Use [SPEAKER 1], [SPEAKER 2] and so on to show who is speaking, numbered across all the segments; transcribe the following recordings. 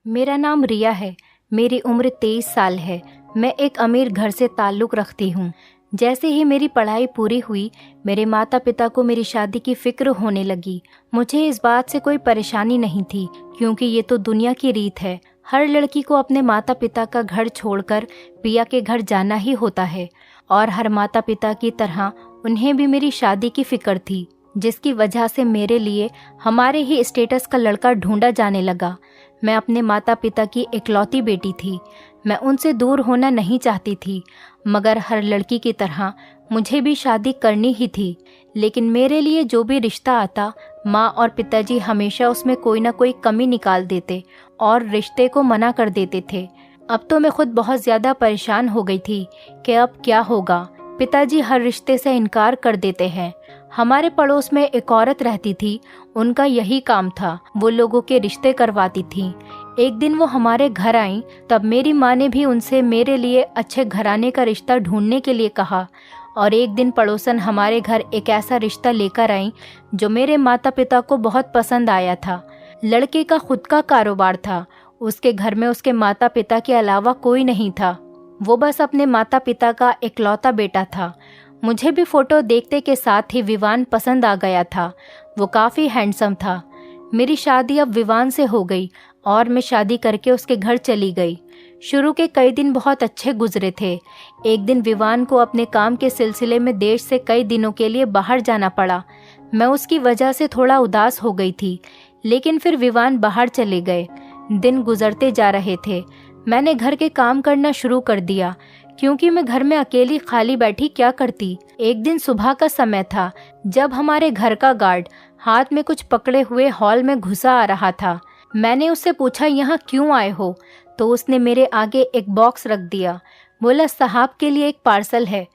[SPEAKER 1] मेरा नाम रिया है। मेरी उम्र 23 साल है। मैं एक अमीर घर से ताल्लुक़ रखती हूँ। जैसे ही मेरी पढ़ाई पूरी हुई, मेरे माता पिता को मेरी शादी की फ़िक्र होने लगी। मुझे इस बात से कोई परेशानी नहीं थी, क्योंकि ये तो दुनिया की रीत है। हर लड़की को अपने माता पिता का घर छोड़कर पिया के घर जाना ही होता है, और हर माता पिता की तरह उन्हें भी मेरी शादी की फ़िक्र थी, जिसकी वजह से मेरे लिए हमारे ही स्टेटस का लड़का ढूंढा जाने लगा। मैं अपने माता पिता की इकलौती बेटी थी। मैं उनसे दूर होना नहीं चाहती थी, मगर हर लड़की की तरह मुझे भी शादी करनी ही थी। लेकिन मेरे लिए जो भी रिश्ता आता, माँ और पिताजी हमेशा उसमें कोई ना कोई कमी निकाल देते और रिश्ते को मना कर देते थे। अब तो मैं खुद बहुत ज़्यादा परेशान हो गई थी कि अब क्या होगा। पिताजी हर रिश्ते से इनकार कर देते हैं। हमारे पड़ोस में एक औरत रहती थी, उनका यही काम था, वो लोगों के रिश्ते करवाती थी। एक दिन वो हमारे घर आई, तब मेरी माँ ने भी उनसे मेरे लिए अच्छे घराने का रिश्ता ढूंढने के लिए कहा। और एक दिन पड़ोसन हमारे घर एक ऐसा रिश्ता लेकर आई जो मेरे माता पिता को बहुत पसंद आया था। लड़के का खुद का कारोबार था। उसके घर में उसके माता पिता के अलावा कोई नहीं था। वो बस अपने माता पिता का इकलौता बेटा था। मुझे भी फोटो देखते के साथ ही विवान पसंद आ गया था। वो काफ़ी हैंडसम था। मेरी शादी अब विवान से हो गई और मैं शादी करके उसके घर चली गई। शुरू के कई दिन बहुत अच्छे गुजरे थे। एक दिन विवान को अपने काम के सिलसिले में देश से कई दिनों के लिए बाहर जाना पड़ा। मैं उसकी वजह से थोड़ा उदास हो गई थी, लेकिन फिर विवान बाहर चले गए। दिन गुजरते जा रहे थे। मैंने घर के काम करना शुरू कर दिया, क्योंकि मैं घर में अकेली खाली बैठी क्या करती। एक दिन सुबह का समय था, जब हमारे घर का गार्ड हाथ में कुछ पकड़े हुए हॉल में घुसा आ रहा था। मैंने उससे पूछा, यहाँ क्यों आए हो? तो उसने मेरे आगे एक बॉक्स रख दिया। बोला, साहब के लिए एक पार्सल है।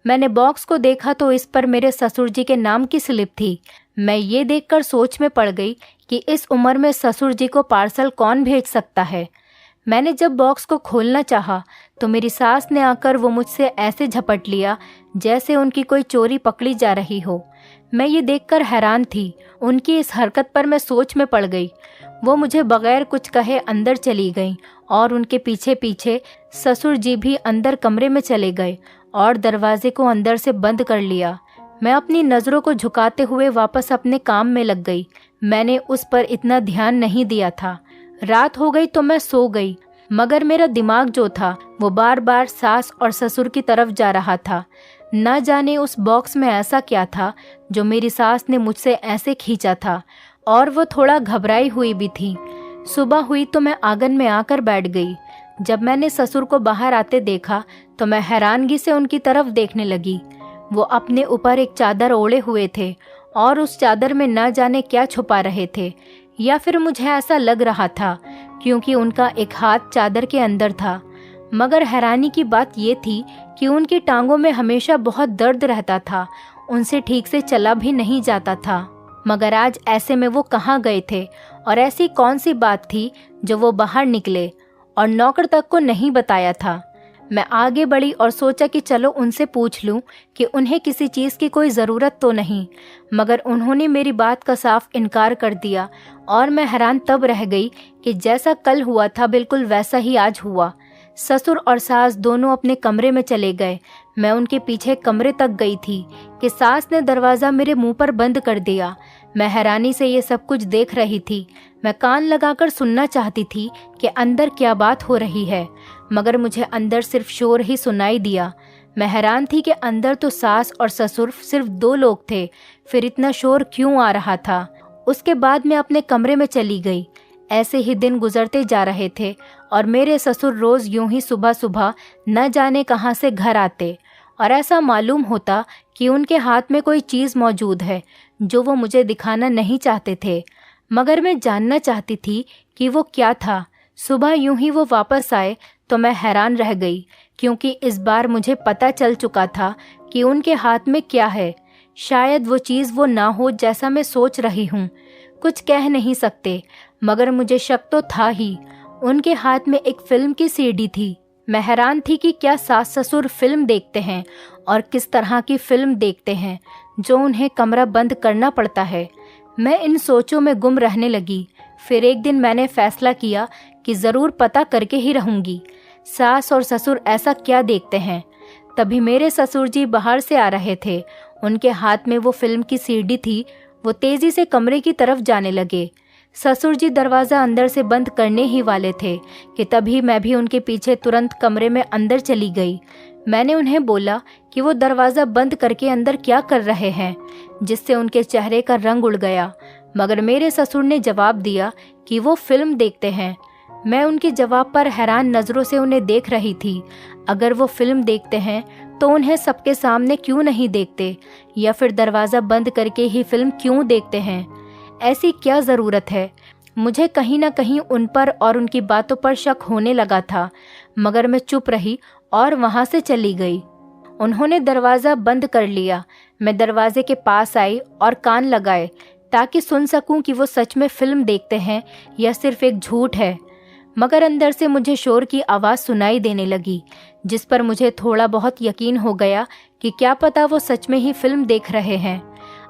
[SPEAKER 1] मैंने बॉक्स को देखा तो इस पर मेरे ससुर जी के नाम की स्लिप थी। मैं ये देखकर सोच में पड़ गई कि इस उम्र में ससुर जी को पार्सल कौन भेज सकता है। मैंने जब बॉक्स को खोलना चाहा तो मेरी सास ने आकर वो मुझसे ऐसे झपट लिया जैसे उनकी कोई चोरी पकड़ी जा रही हो। मैं ये देखकर हैरान थी। उनकी इस हरकत पर मैं सोच में पड़ गई। वो मुझे बगैर कुछ कहे अंदर चली गईं और उनके पीछे पीछे ससुर जी भी अंदर कमरे में चले गए और दरवाजे को अंदर से बंद कर लिया। मैं अपनी नज़रों को झुकाते हुए वापस अपने काम में लग गई। मैंने उस पर इतना ध्यान नहीं दिया था। रात हो गई तो मैं सो गई, मगर मेरा दिमाग जो था वो बार बार सास और ससुर की तरफ जा रहा था। न जाने उस बॉक्स में ऐसा क्या था जो मेरी सास ने मुझसे ऐसे खींचा था, और वो थोड़ा घबराई हुई भी थी। सुबह हुई तो मैं आंगन में आकर बैठ गई। जब मैंने ससुर को बाहर आते देखा तो मैं हैरानगी से उनकी तरफ देखने लगी। वो अपने ऊपर एक चादर ओढ़े हुए थे और उस चादर में न जाने क्या छुपा रहे थे, या फिर मुझे ऐसा लग रहा था क्योंकि उनका एक हाथ चादर के अंदर था। मगर हैरानी की बात ये थी कि उनकी टांगों में हमेशा बहुत दर्द रहता था। उनसे ठीक से चला भी नहीं जाता था। मगर आज ऐसे में वो कहाँ गए थे और ऐसी कौन सी बात थी जो वो बाहर निकले और नौकर तक को नहीं बताया था। मैं आगे बढ़ी और सोचा कि चलो उनसे पूछ लूं कि उन्हें किसी चीज़ की कोई ज़रूरत तो नहीं, मगर उन्होंने मेरी बात का साफ इनकार कर दिया। और मैं हैरान तब रह गई कि जैसा कल हुआ था बिल्कुल वैसा ही आज हुआ। ससुर और सास दोनों अपने कमरे में चले गए। मैं उनके पीछे कमरे तक गई थी कि सास ने दरवाज़ा मेरे मुंह पर बंद कर दिया। मैं हैरानी से ये सब कुछ देख रही थी। मैं कान लगाकर सुनना चाहती थी कि अंदर क्या बात हो रही है, मगर मुझे अंदर सिर्फ शोर ही सुनाई दिया। मैं हैरान थी कि अंदर तो सास और ससुर सिर्फ 2 लोग थे, फिर इतना शोर क्यों आ रहा था। उसके बाद मैं अपने कमरे में चली गई। ऐसे ही दिन गुजरते जा रहे थे और मेरे ससुर रोज़ यूं ही सुबह सुबह न जाने कहाँ से घर आते, और ऐसा मालूम होता कि उनके हाथ में कोई चीज़ मौजूद है जो वो मुझे दिखाना नहीं चाहते थे, मगर मैं जानना चाहती थी कि वो क्या था। सुबह यूं ही वो वापस आए तो मैं हैरान रह गई, क्योंकि इस बार मुझे पता चल चुका था कि उनके हाथ में क्या है। शायद वो चीज़ वो ना हो जैसा मैं सोच रही हूँ। कुछ कह नहीं सकते, मगर मुझे शक तो था ही। उनके हाथ में एक फिल्म की सीडी थी। मैं हैरान थी कि क्या सास ससुर फिल्म देखते हैं और किस तरह की फिल्म देखते हैं जो उन्हें कमरा बंद करना पड़ता है। मैं इन सोचों में गुम रहने लगी। फिर एक दिन मैंने फैसला किया कि ज़रूर पता करके ही रहूंगी सास और ससुर ऐसा क्या देखते हैं। तभी मेरे ससुर जी बाहर से आ रहे थे। उनके हाथ में वो फिल्म की सीडी थी। वो तेजी से कमरे की तरफ जाने लगे। ससुर जी दरवाज़ा अंदर से बंद करने ही वाले थे कि तभी मैं भी उनके पीछे तुरंत कमरे में अंदर चली गई। मैंने उन्हें बोला कि वो दरवाज़ा बंद करके अंदर क्या कर रहे हैं, जिससे उनके चेहरे का रंग उड़ गया। मगर मेरे ससुर ने जवाब दिया कि वो फिल्म देखते हैं। मैं उनके जवाब पर हैरान नज़रों से उन्हें देख रही थी। अगर वो फिल्म देखते हैं तो उन्हें सबके सामने क्यों नहीं देखते, या फिर दरवाज़ा बंद करके ही फिल्म क्यों देखते हैं? ऐसी क्या ज़रूरत है? मुझे कहीं ना कहीं उन पर और उनकी बातों पर शक होने लगा था, मगर मैं चुप रही और वहाँ से चली गई। उन्होंने दरवाज़ा बंद कर लिया। मैं दरवाजे के पास आई और कान लगाए ताकि सुन सकूं कि वो सच में फिल्म देखते हैं या सिर्फ एक झूठ है। मगर अंदर से मुझे शोर की आवाज़ सुनाई देने लगी, जिस पर मुझे थोड़ा बहुत यकीन हो गया कि क्या पता वो सच में ही फिल्म देख रहे हैं।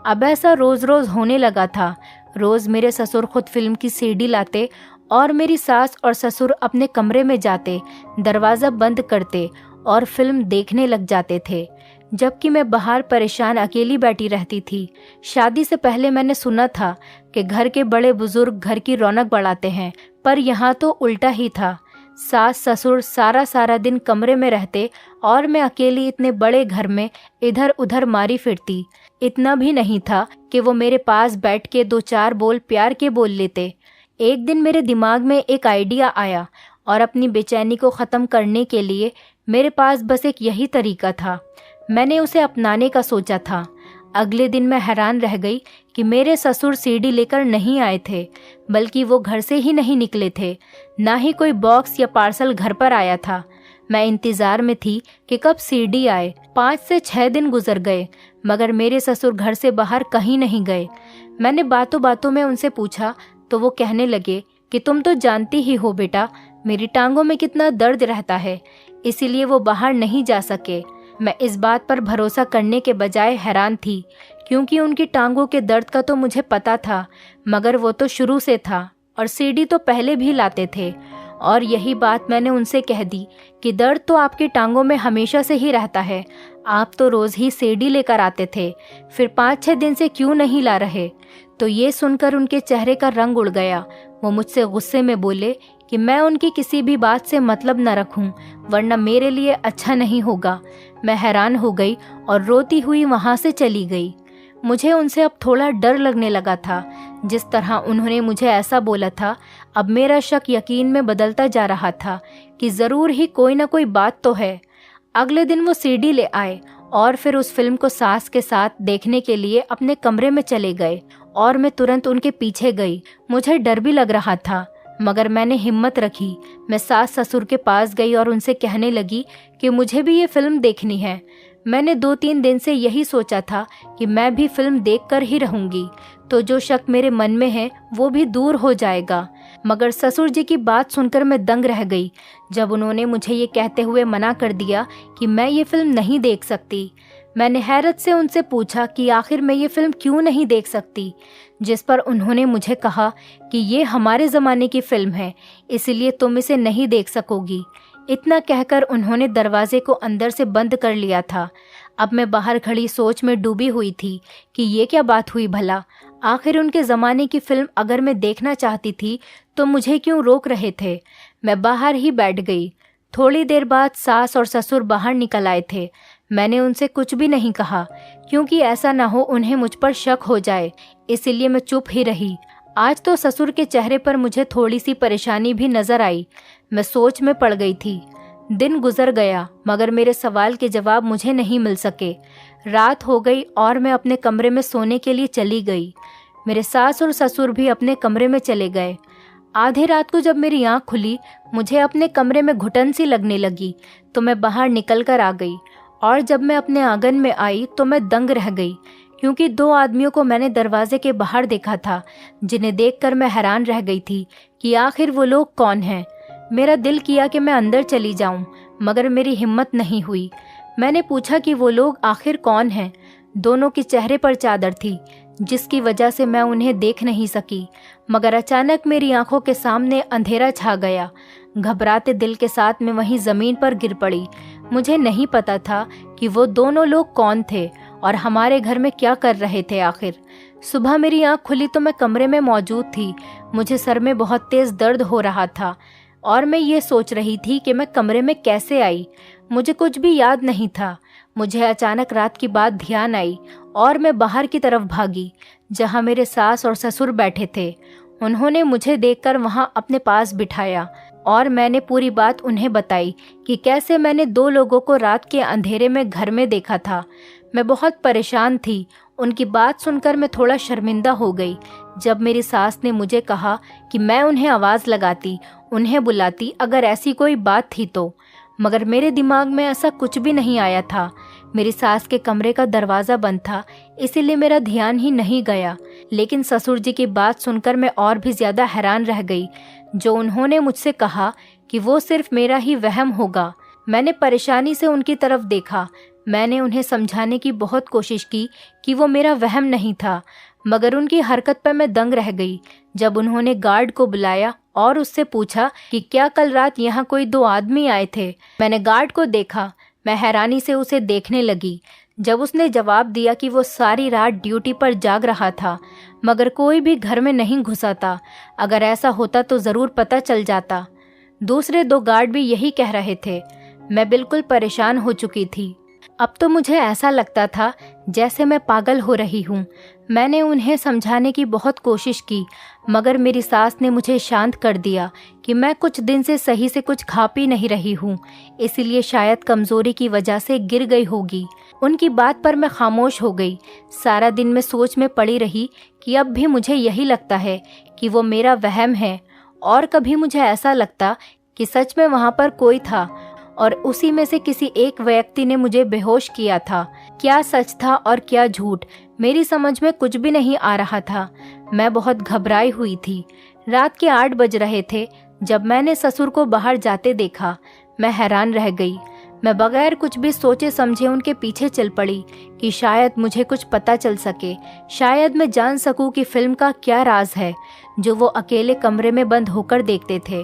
[SPEAKER 1] अब ऐसा रोज़ रोज़ होने लगा था। रोज़ मेरे ससुर खुद फिल्म की सीडी लाते और मेरी सास और ससुर अपने कमरे में जाते, दरवाज़ा बंद करते और फिल्म देखने लग जाते थे, जबकि मैं बाहर परेशान अकेली बैठी रहती थी। शादी से पहले मैंने सुना था कि घर के बड़े बुजुर्ग घर की रौनक बढ़ाते हैं, पर यहाँ तो उल्टा ही था। सास ससुर सारा दिन कमरे में रहते और मैं अकेली इतने बड़े घर में इधर उधर मारी फिरती। इतना भी नहीं था कि वो मेरे पास बैठ के 2-4 बोल प्यार के बोल लेते। एक दिन मेरे दिमाग में एक आइडिया आया और अपनी बेचैनी को ख़त्म करने के लिए मेरे पास बस एक यही तरीका था। मैंने उसे अपनाने का सोचा था। अगले दिन मैं हैरान रह गई कि मेरे ससुर सीडी लेकर नहीं आए थे, बल्कि वो घर से ही नहीं निकले थे। ना ही कोई बॉक्स या पार्सल घर पर आया था। मैं इंतज़ार में थी कि कब सीडी आए। 5 से 6 दिन गुजर गए, मगर मेरे ससुर घर से बाहर कहीं नहीं गए। मैंने बातों बातों में उनसे पूछा तो वो कहने लगे कि तुम तो जानती ही हो बेटा, मेरी टांगों में कितना दर्द रहता है, इसीलिए वो बाहर नहीं जा सके। मैं इस बात पर भरोसा करने के बजाय हैरान थी, क्योंकि उनकी टांगों के दर्द का तो मुझे पता था, मगर वो तो शुरू से था और सीडी तो पहले भी लाते थे। और यही बात मैंने उनसे कह दी कि दर्द तो आपकी टांगों में हमेशा से ही रहता है, आप तो रोज़ ही सीडी लेकर आते थे, फिर 5-6 दिन से क्यों नहीं ला रहे? तो ये सुनकर उनके चेहरे का रंग उड़ गया। वो मुझसे गुस्से में बोले कि मैं उनकी किसी भी बात से मतलब न रखूं, वरना मेरे लिए अच्छा नहीं होगा। मैं हैरान हो गई और रोती हुई वहाँ से चली गई। मुझे उनसे अब थोड़ा डर लगने लगा था। जिस तरह उन्होंने मुझे ऐसा बोला था, अब मेरा शक यकीन में बदलता जा रहा था कि ज़रूर ही कोई ना कोई बात तो है। अगले दिन वो सीडी ले आए और फिर उस फिल्म को सास के साथ देखने के लिए अपने कमरे में चले गए और मैं तुरंत उनके पीछे गई। मुझे डर भी लग रहा था, मगर मैंने हिम्मत रखी। मैं सास ससुर के पास गई और उनसे कहने लगी कि मुझे भी ये फिल्म देखनी है। मैंने 2-3 दिन से यही सोचा था कि मैं भी फिल्म देखकर ही रहूंगी, तो जो शक मेरे मन में है वो भी दूर हो जाएगा। मगर ससुर जी की बात सुनकर मैं दंग रह गई, जब उन्होंने मुझे ये कहते हुए मना कर दिया कि मैं ये फिल्म नहीं देख सकती। मैंने हैरत से उनसे पूछा कि आखिर मैं ये फिल्म क्यों नहीं देख सकती, जिस पर उन्होंने मुझे कहा कि ये हमारे ज़माने की फिल्म है, इसलिए तुम इसे नहीं देख सकोगी। इतना कहकर उन्होंने दरवाजे को अंदर से बंद कर लिया था। अब मैं बाहर खड़ी सोच में डूबी हुई थी कि ये क्या बात हुई भला। आखिर उनके ज़माने की फिल्म अगर मैं देखना चाहती थी तो मुझे क्यों रोक रहे थे। मैं बाहर ही बैठ गई। थोड़ी देर बाद सास और ससुर बाहर निकल आए थे। मैंने उनसे कुछ भी नहीं कहा, क्योंकि ऐसा ना हो उन्हें मुझ पर शक हो जाए, इसीलिए मैं चुप ही रही। आज तो ससुर के चेहरे पर मुझे थोड़ी सी परेशानी भी नजर आई। मैं सोच में पड़ गई थी। दिन गुजर गया, मगर मेरे सवाल के जवाब मुझे नहीं मिल सके। रात हो गई और मैं अपने कमरे में सोने के लिए चली गई। मेरे सास और ससुर भी अपने कमरे में चले गए। आधे रात को जब मेरी आँख खुली, मुझे अपने कमरे में घुटन सी लगने लगी, तो मैं बाहर निकल कर आ गई। और जब मैं अपने आंगन में आई तो मैं दंग रह गई, क्योंकि 2 आदमियों को मैंने दरवाजे के बाहर देखा था, जिन्हें देखकर मैं हैरान रह गई थी कि आखिर वो लोग कौन हैं। मेरा दिल किया कि मैं अंदर चली जाऊं, मगर मेरी हिम्मत नहीं हुई। मैंने पूछा कि वो लोग आखिर कौन हैं। दोनों के चेहरे पर चादर थी, जिसकी वजह से मैं उन्हें देख नहीं सकी। मगर अचानक मेरी आंखों के सामने अंधेरा छा गया। घबराते दिल के साथ मैं वहीं ज़मीन पर गिर पड़ी। मुझे नहीं पता था कि वो दोनों लोग कौन थे और हमारे घर में क्या कर रहे थे आखिर। सुबह मेरी आंख खुली तो मैं कमरे में मौजूद थी। मुझे सर में बहुत तेज़ दर्द हो रहा था और मैं ये सोच रही थी कि मैं कमरे में कैसे आई। मुझे कुछ भी याद नहीं था। मुझे अचानक रात की बात ध्यान आई और मैं बाहर की तरफ भागी, जहाँ मेरे सास और ससुर बैठे थे। उन्होंने मुझे देखकर वहाँ अपने पास बिठाया और मैंने पूरी बात उन्हें बताई कि कैसे मैंने दो लोगों को रात के अंधेरे में घर में देखा था। मैं बहुत परेशान थी। उनकी बात सुनकर मैं थोड़ा शर्मिंदा हो गई। जब मेरी सास ने मुझे कहा कि मैं उन्हें आवाज़ लगाती, उन्हें बुलाती अगर ऐसी कोई बात थी तो, मगर मेरे दिमाग में ऐसा कुछ भी नहीं आया था। मेरी सास के कमरे का दरवाज़ा बंद था, इसीलिए मेरा ध्यान ही नहीं गया। लेकिन ससुर जी की बात सुनकर मैं और भी ज़्यादा हैरान रह गई। जो उन्होंने मुझसे कहा कि वो सिर्फ मेरा ही वहम होगा। मैंने परेशानी से उनकी तरफ देखा। मैंने उन्हें समझाने की बहुत कोशिश की कि वो मेरा वहम नहीं था, मगर उनकी हरकत पर मैं दंग रह गई। जब उन्होंने गार्ड को बुलाया और उससे पूछा कि क्या कल रात यहाँ कोई दो आदमी आए थे। मैंने गार्ड को देखा। मैं हैरानी से उसे देखने लगी। जब उसने जवाब दिया कि वो सारी रात ड्यूटी पर जाग रहा था, मगर कोई भी घर में नहीं घुसा था। अगर ऐसा होता तो ज़रूर पता चल जाता। दूसरे दो गार्ड भी यही कह रहे थे। मैं बिल्कुल परेशान हो चुकी थी। अब तो मुझे ऐसा लगता था जैसे मैं पागल हो रही हूँ। मैंने उन्हें समझाने की बहुत कोशिश की, मगर मेरी सास ने मुझे शांत कर दिया कि मैं कुछ दिन से सही से कुछ खा पी नहीं रही हूँ, इसलिए शायद कमज़ोरी की वजह से गिर गई होगी। उनकी बात पर मैं खामोश हो गई। सारा दिन मैं सोच में पड़ी रही कि अब भी मुझे यही लगता है कि वो मेरा वहम है, और कभी मुझे ऐसा लगता कि सच में वहाँ पर कोई था और उसी में से किसी एक व्यक्ति ने मुझे बेहोश किया था। क्या सच था और क्या झूठ, मेरी समझ में कुछ भी नहीं आ रहा था। मैं बहुत घबराई हुई थी। रात के 8 बज रहे थे जब मैंने ससुर को बाहर जाते देखा। मैं हैरान रह गई। मैं बगैर कुछ भी सोचे समझे उनके पीछे चल पड़ी कि शायद मुझे कुछ पता चल सके, शायद मैं जान सकूं कि फिल्म का क्या राज है जो वो अकेले कमरे में बंद होकर देखते थे।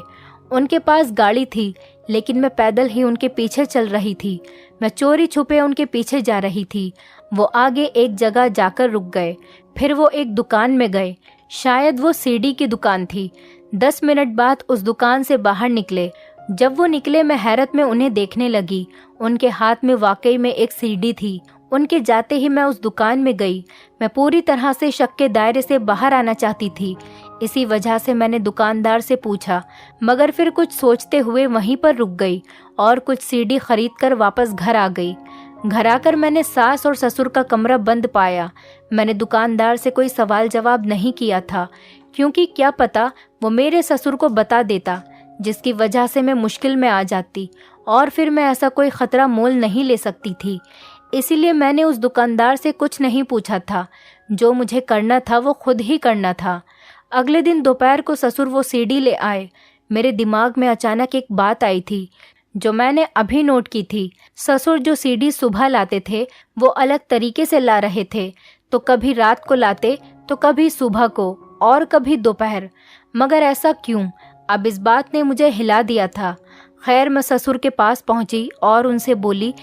[SPEAKER 1] उनके पास गाड़ी थी, लेकिन मैं पैदल ही उनके पीछे चल रही थी। मैं चोरी छुपे उनके पीछे जा रही थी। वो आगे एक जगह जाकर रुक गए, फिर वो एक दुकान में गए। शायद वो सीडी की दुकान थी। 10 मिनट बाद उस दुकान से बाहर निकले। जब वो निकले मैं हैरत में उन्हें देखने लगी। उनके हाथ में वाकई में एक सीडी थी। उनके जाते ही मैं उस दुकान में गई। मैं पूरी तरह से शक के दायरे से बाहर आना चाहती थी। इसी वजह से मैंने दुकानदार से पूछा, मगर फिर कुछ सोचते हुए वहीं पर रुक गई और कुछ सीडी खरीद कर वापस घर आ गई। घर आकर मैंने सास और ससुर का कमरा बंद पाया। मैंने दुकानदार से कोई सवाल जवाब नहीं किया था, क्योंकि क्या पता वो मेरे ससुर को बता देता, जिसकी वजह से मैं मुश्किल में आ जाती और फिर मैं ऐसा कोई खतरा मोल नहीं ले सकती थी। इसीलिए मैंने उस दुकानदार से कुछ नहीं पूछा था। जो मुझे करना था वो खुद ही करना था। अगले दिन दोपहर को ससुर वो सीडी ले आए। मेरे दिमाग में अचानक एक बात आई थी जो मैंने अभी नोट की थी। ससुर जो सीडी सुबह लाते थे वो अलग तरीके से ला रहे थे। तो कभी रात को लाते तो कभी सुबह को और कभी दोपहर। मगर ऐसा क्यों? अब इस बात ने मुझे हिला दिया था। खैर, मैं ससुर के पास पहुंची और उनसे बोली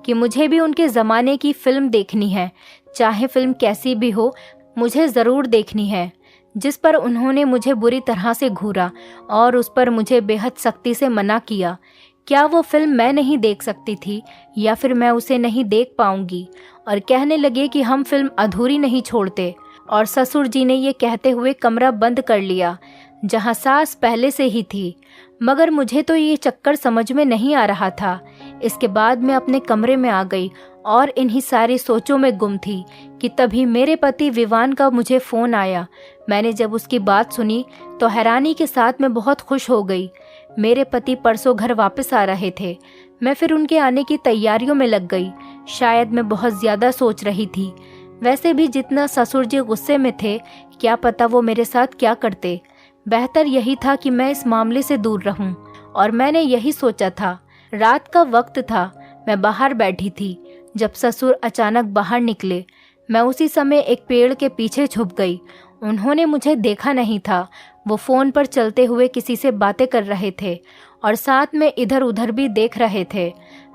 [SPEAKER 1] कि मुझे भी उनके ज़माने की फ़िल्म देखनी है, चाहे फ़िल्म कैसी भी हो, मुझे ज़रूर देखनी है। जिस पर उन्होंने मुझे बुरी तरह से घूरा और उस पर मुझे बेहद सख्ती से मना किया। क्या वो फिल्म मैं नहीं देख सकती थी या फिर मैं उसे नहीं देख पाऊंगी? और कहने लगे कि हम फिल्म अधूरी नहीं छोड़ते। और ससुर जी ने ये कहते हुए कमरा बंद कर लिया, जहाँ सास पहले से ही थी। मगर मुझे तो ये चक्कर समझ में नहीं आ रहा था। इसके बाद मैं अपने कमरे में आ गई और इन्हीं सारी सोचों में गुम थी कि तभी मेरे पति विवान का मुझे फ़ोन आया। मैंने जब उसकी बात सुनी तो हैरानी के साथ मैं बहुत खुश हो गई। मेरे पति परसों घर वापस आ रहे थे। मैं फिर उनके आने की तैयारियों में लग गई। शायद मैं बहुत ज़्यादा सोच रही थी। वैसे भी जितना ससुर जी गुस्से में थे, क्या पता वो मेरे साथ क्या करते। बेहतर यही था कि मैं इस मामले से दूर रहूं, और मैंने यही सोचा था। रात का वक्त था। मैं बाहर बैठी थी जब ससुर अचानक बाहर निकले। मैं उसी समय एक पेड़ के पीछे छुप गई। उन्होंने मुझे देखा नहीं था। वो फ़ोन पर चलते हुए किसी से बातें कर रहे थे और साथ में इधर उधर भी देख रहे थे।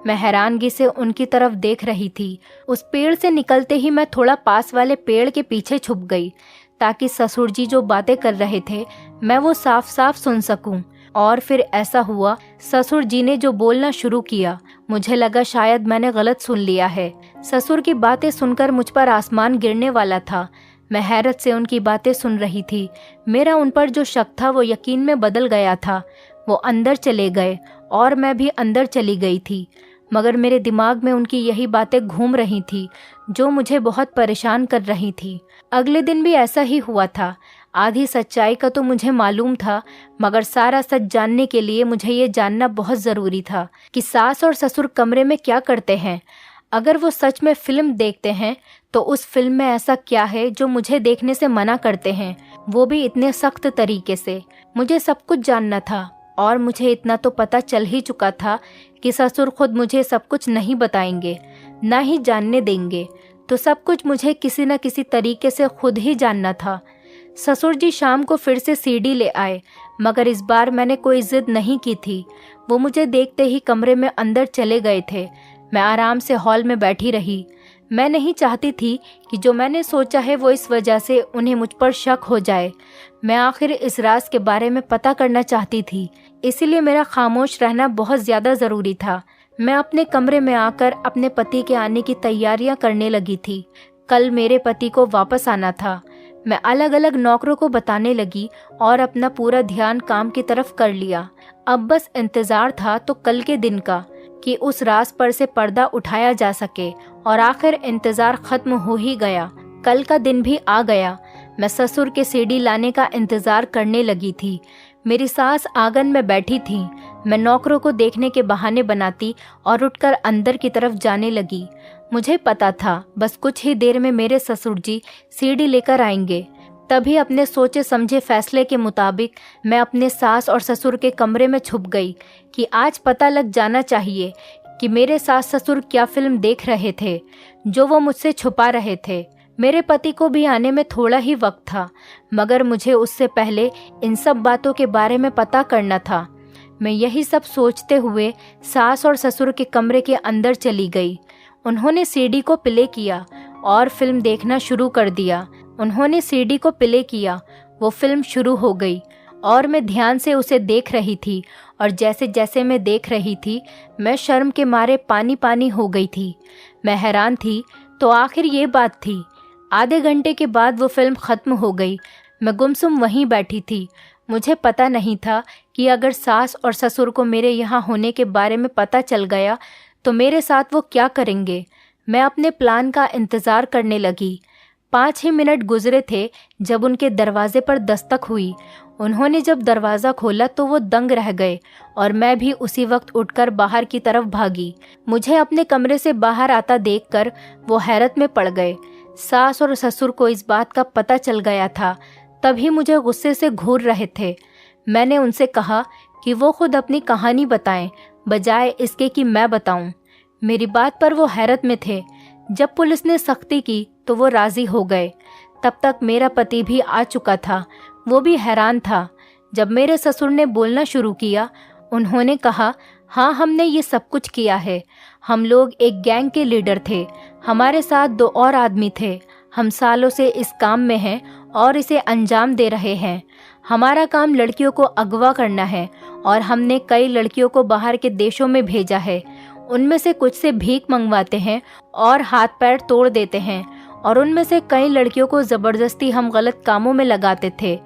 [SPEAKER 1] मैं हैरानगी से उनकी तरफ देख रही थी। उस पेड़ से निकलते ही मैं थोड़ा पास वाले पेड़ के पीछे छुप गई ताकि ससुर जी जो बातें कर रहे थे मैं वो साफ साफ सुन सकूं। और फिर ऐसा हुआ, ससुर जी ने जो बोलना शुरू किया, मुझे लगा शायद मैंने गलत सुन लिया है। ससुर की बातें सुनकर मुझ पर आसमान गिरने वाला था। मैं हैरत से उनकी बातें सुन रही थी। मेरा उन पर जो शक था वो यकीन में बदल गया था। वो अंदर चले गए और मैं भी अंदर चली गई थी, मगर मेरे दिमाग में उनकी यही बातें घूम रही थी जो मुझे बहुत परेशान कर रही थी। अगले दिन भी ऐसा ही हुआ था। आधी सच्चाई का तो मुझे मालूम था, मगर सारा सच जानने के लिए मुझे ये जानना बहुत ज़रूरी था कि सास और ससुर कमरे में क्या करते हैं। अगर वो सच में फिल्म देखते हैं तो उस फिल्म में ऐसा क्या है जो मुझे देखने से मना करते हैं, वो भी इतने सख्त तरीके से। मुझे सब कुछ जानना था और मुझे इतना तो पता चल ही चुका था कि ससुर खुद मुझे सब कुछ नहीं बताएंगे, ना ही जानने देंगे। तो सब कुछ मुझे किसी न किसी तरीके से खुद ही जानना था। ससुर जी शाम को फिर से सीडी ले आए, मगर इस बार मैंने कोई जिद नहीं की थी। वो मुझे देखते ही कमरे में अंदर चले गए थे। मैं आराम से हॉल में बैठी रही। मैं नहीं चाहती थी कि जो मैंने सोचा है वो इस वजह से उन्हें मुझ पर शक हो जाए। मैं आखिर इस राज के बारे में पता करना चाहती थी, इसीलिए मेरा खामोश रहना बहुत ज़्यादा ज़रूरी था। मैं अपने कमरे में आकर अपने पति के आने की तैयारियां करने लगी थी। कल मेरे पति को वापस आना था। मैं अलग अलग नौकरों को बताने लगी और अपना पूरा ध्यान काम की तरफ कर लिया। अब बस इंतज़ार था तो कल के दिन का कि उस राज पर से पर्दा उठाया जा सके, और आखिर इंतज़ार ख़त्म हो ही गया। कल का दिन भी आ गया। मैं ससुर के सीडी लाने का इंतज़ार करने लगी थी। मेरी सास आंगन में बैठी थी। मैं नौकरों को देखने के बहाने बनाती और उठकर अंदर की तरफ जाने लगी। मुझे पता था बस कुछ ही देर में मेरे ससुर जी सीडी लेकर आएंगे। तभी अपने सोचे समझे फैसले के मुताबिक मैं अपने सास और ससुर के कमरे में छुप गई कि आज पता लग जाना चाहिए कि मेरे सास ससुर क्या फिल्म देख रहे थे जो वो मुझसे छुपा रहे थे। मेरे पति को भी आने में थोड़ा ही वक्त था, मगर मुझे उससे पहले इन सब बातों के बारे में पता करना था। मैं यही सब सोचते हुए सास और ससुर के कमरे के अंदर चली गई। उन्होंने सीडी को प्ले किया और फिल्म देखना शुरू कर दिया। उन्होंने सीडी को प्ले किया, वो फिल्म शुरू हो गई और मैं ध्यान से उसे देख रही थी। और जैसे जैसे मैं देख रही थी मैं शर्म के मारे पानी पानी हो गई थी। मैं हैरान थी तो आखिर ये बात थी। आधे घंटे के बाद वो फिल्म ख़त्म हो गई। मैं गुमसुम वहीं बैठी थी। मुझे पता नहीं था कि अगर सास और ससुर को मेरे यहाँ होने के बारे में पता चल गया तो मेरे साथ वो क्या करेंगे। मैं अपने प्लान का इंतज़ार करने लगी। 5 ही मिनट गुजरे थे जब उनके दरवाजे पर दस्तक हुई। उन्होंने जब दरवाज़ा खोला तो वो दंग रह गए और मैं भी उसी वक्त उठकर बाहर की तरफ भागी। मुझे अपने कमरे से बाहर आता देखकर वो हैरत में पड़ गए। सास और ससुर को इस बात का पता चल गया था, तभी मुझे गुस्से से घूर रहे थे। मैंने उनसे कहा कि वो खुद अपनी कहानी बताएं बजाय इसके कि मैं बताऊं। मेरी बात पर वो हैरत में थे। जब पुलिस ने सख्ती की तो वो राज़ी हो गए। तब तक मेरा पति भी आ चुका था। वो भी हैरान था। जब मेरे ससुर ने बोलना शुरू किया, उन्होंने कहा, हाँ, हमने ये सब कुछ किया है। हम लोग एक गैंग के लीडर थे। हमारे साथ 2 और आदमी थे। हम सालों से इस काम में हैं और इसे अंजाम दे रहे हैं। हमारा काम लड़कियों को अगवा करना है और हमने कई लड़कियों को बाहर के देशों में भेजा है। उनमें से कुछ से भीख मंगवाते हैं और हाथ पैर तोड़ देते हैं, और उनमें से कई लड़कियों को ज़बरदस्ती हम गलत कामों में लगाते थे।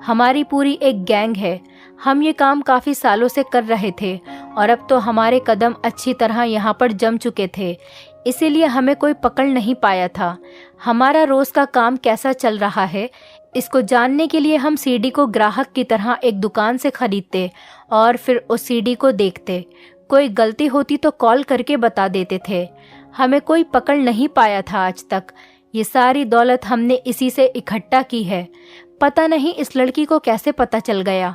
[SPEAKER 1] हमारी पूरी एक गैंग है। हम ये काम काफ़ी सालों से कर रहे थे और अब तो हमारे कदम अच्छी तरह यहाँ पर जम चुके थे, इसीलिए हमें कोई पकड़ नहीं पाया था। हमारा रोज़ का काम कैसा चल रहा है, इसको जानने के लिए हम सीडी को ग्राहक की तरह एक दुकान से खरीदते और फिर उस सीडी को देखते। कोई गलती होती तो कॉल करके बता देते थे। हमें कोई पकड़ नहीं पाया था आज तक। ये सारी दौलत हमने इसी से इकट्ठा की है। पता नहीं इस लड़की को कैसे पता चल गया।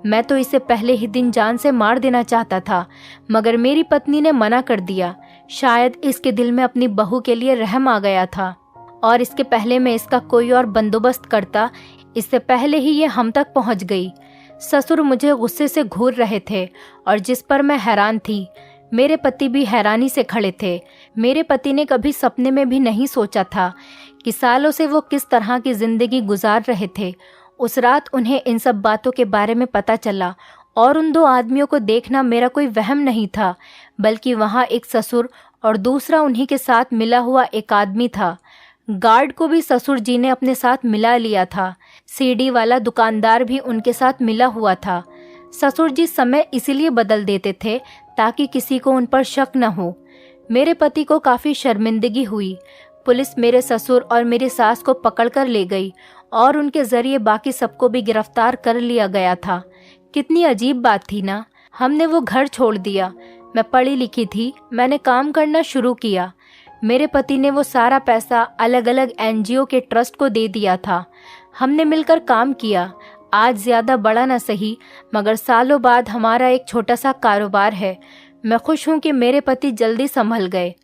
[SPEAKER 1] मैं तो इसे पहले ही दिन जान से मार देना चाहता था, मगर मेरी पत्नी ने मना कर दिया। शायद इसके दिल में अपनी बहू के लिए रहम आ गया था और इसके पहले मैं इसका कोई और बंदोबस्त करता, इससे पहले ही ये हम तक पहुंच गई। ससुर मुझे गुस्से से घूर रहे थे और जिस पर मैं हैरान थी। मेरे पति भी हैरानी से खड़े थे। मेरे पति ने कभी सपने में भी नहीं सोचा था कि सालों से वो किस तरह की जिंदगी गुजार रहे थे। उस रात उन्हें इन सब बातों के बारे में पता चला और उन दो आदमियों को देखना मेरा कोई वहम नहीं था, बल्कि वहाँ एक ससुर और दूसरा उन्हीं के साथ मिला हुआ एक आदमी था। गार्ड को भी ससुर जी ने अपने साथ मिला लिया था। सीढ़ी वाला दुकानदार भी उनके साथ मिला हुआ था। ससुर जी समय इसीलिए बदल देते थे ताकि किसी को उन पर शक न हो। मेरे पति को काफ़ी शर्मिंदगी हुई। पुलिस मेरे ससुर और मेरी सास को पकड़कर ले गई और उनके जरिए बाकी सबको भी गिरफ्तार कर लिया गया था। कितनी अजीब बात थी ना। हमने वो घर छोड़ दिया। मैं पढ़ी लिखी थी, मैंने काम करना शुरू किया। मेरे पति ने वो सारा पैसा अलग अलग एनजीओ के ट्रस्ट को दे दिया था। हमने मिलकर काम किया। आज ज़्यादा बड़ा न सही, मगर सालों बाद हमारा एक छोटा सा कारोबार है। मैं खुश हूँ कि मेरे पति जल्दी संभल गए।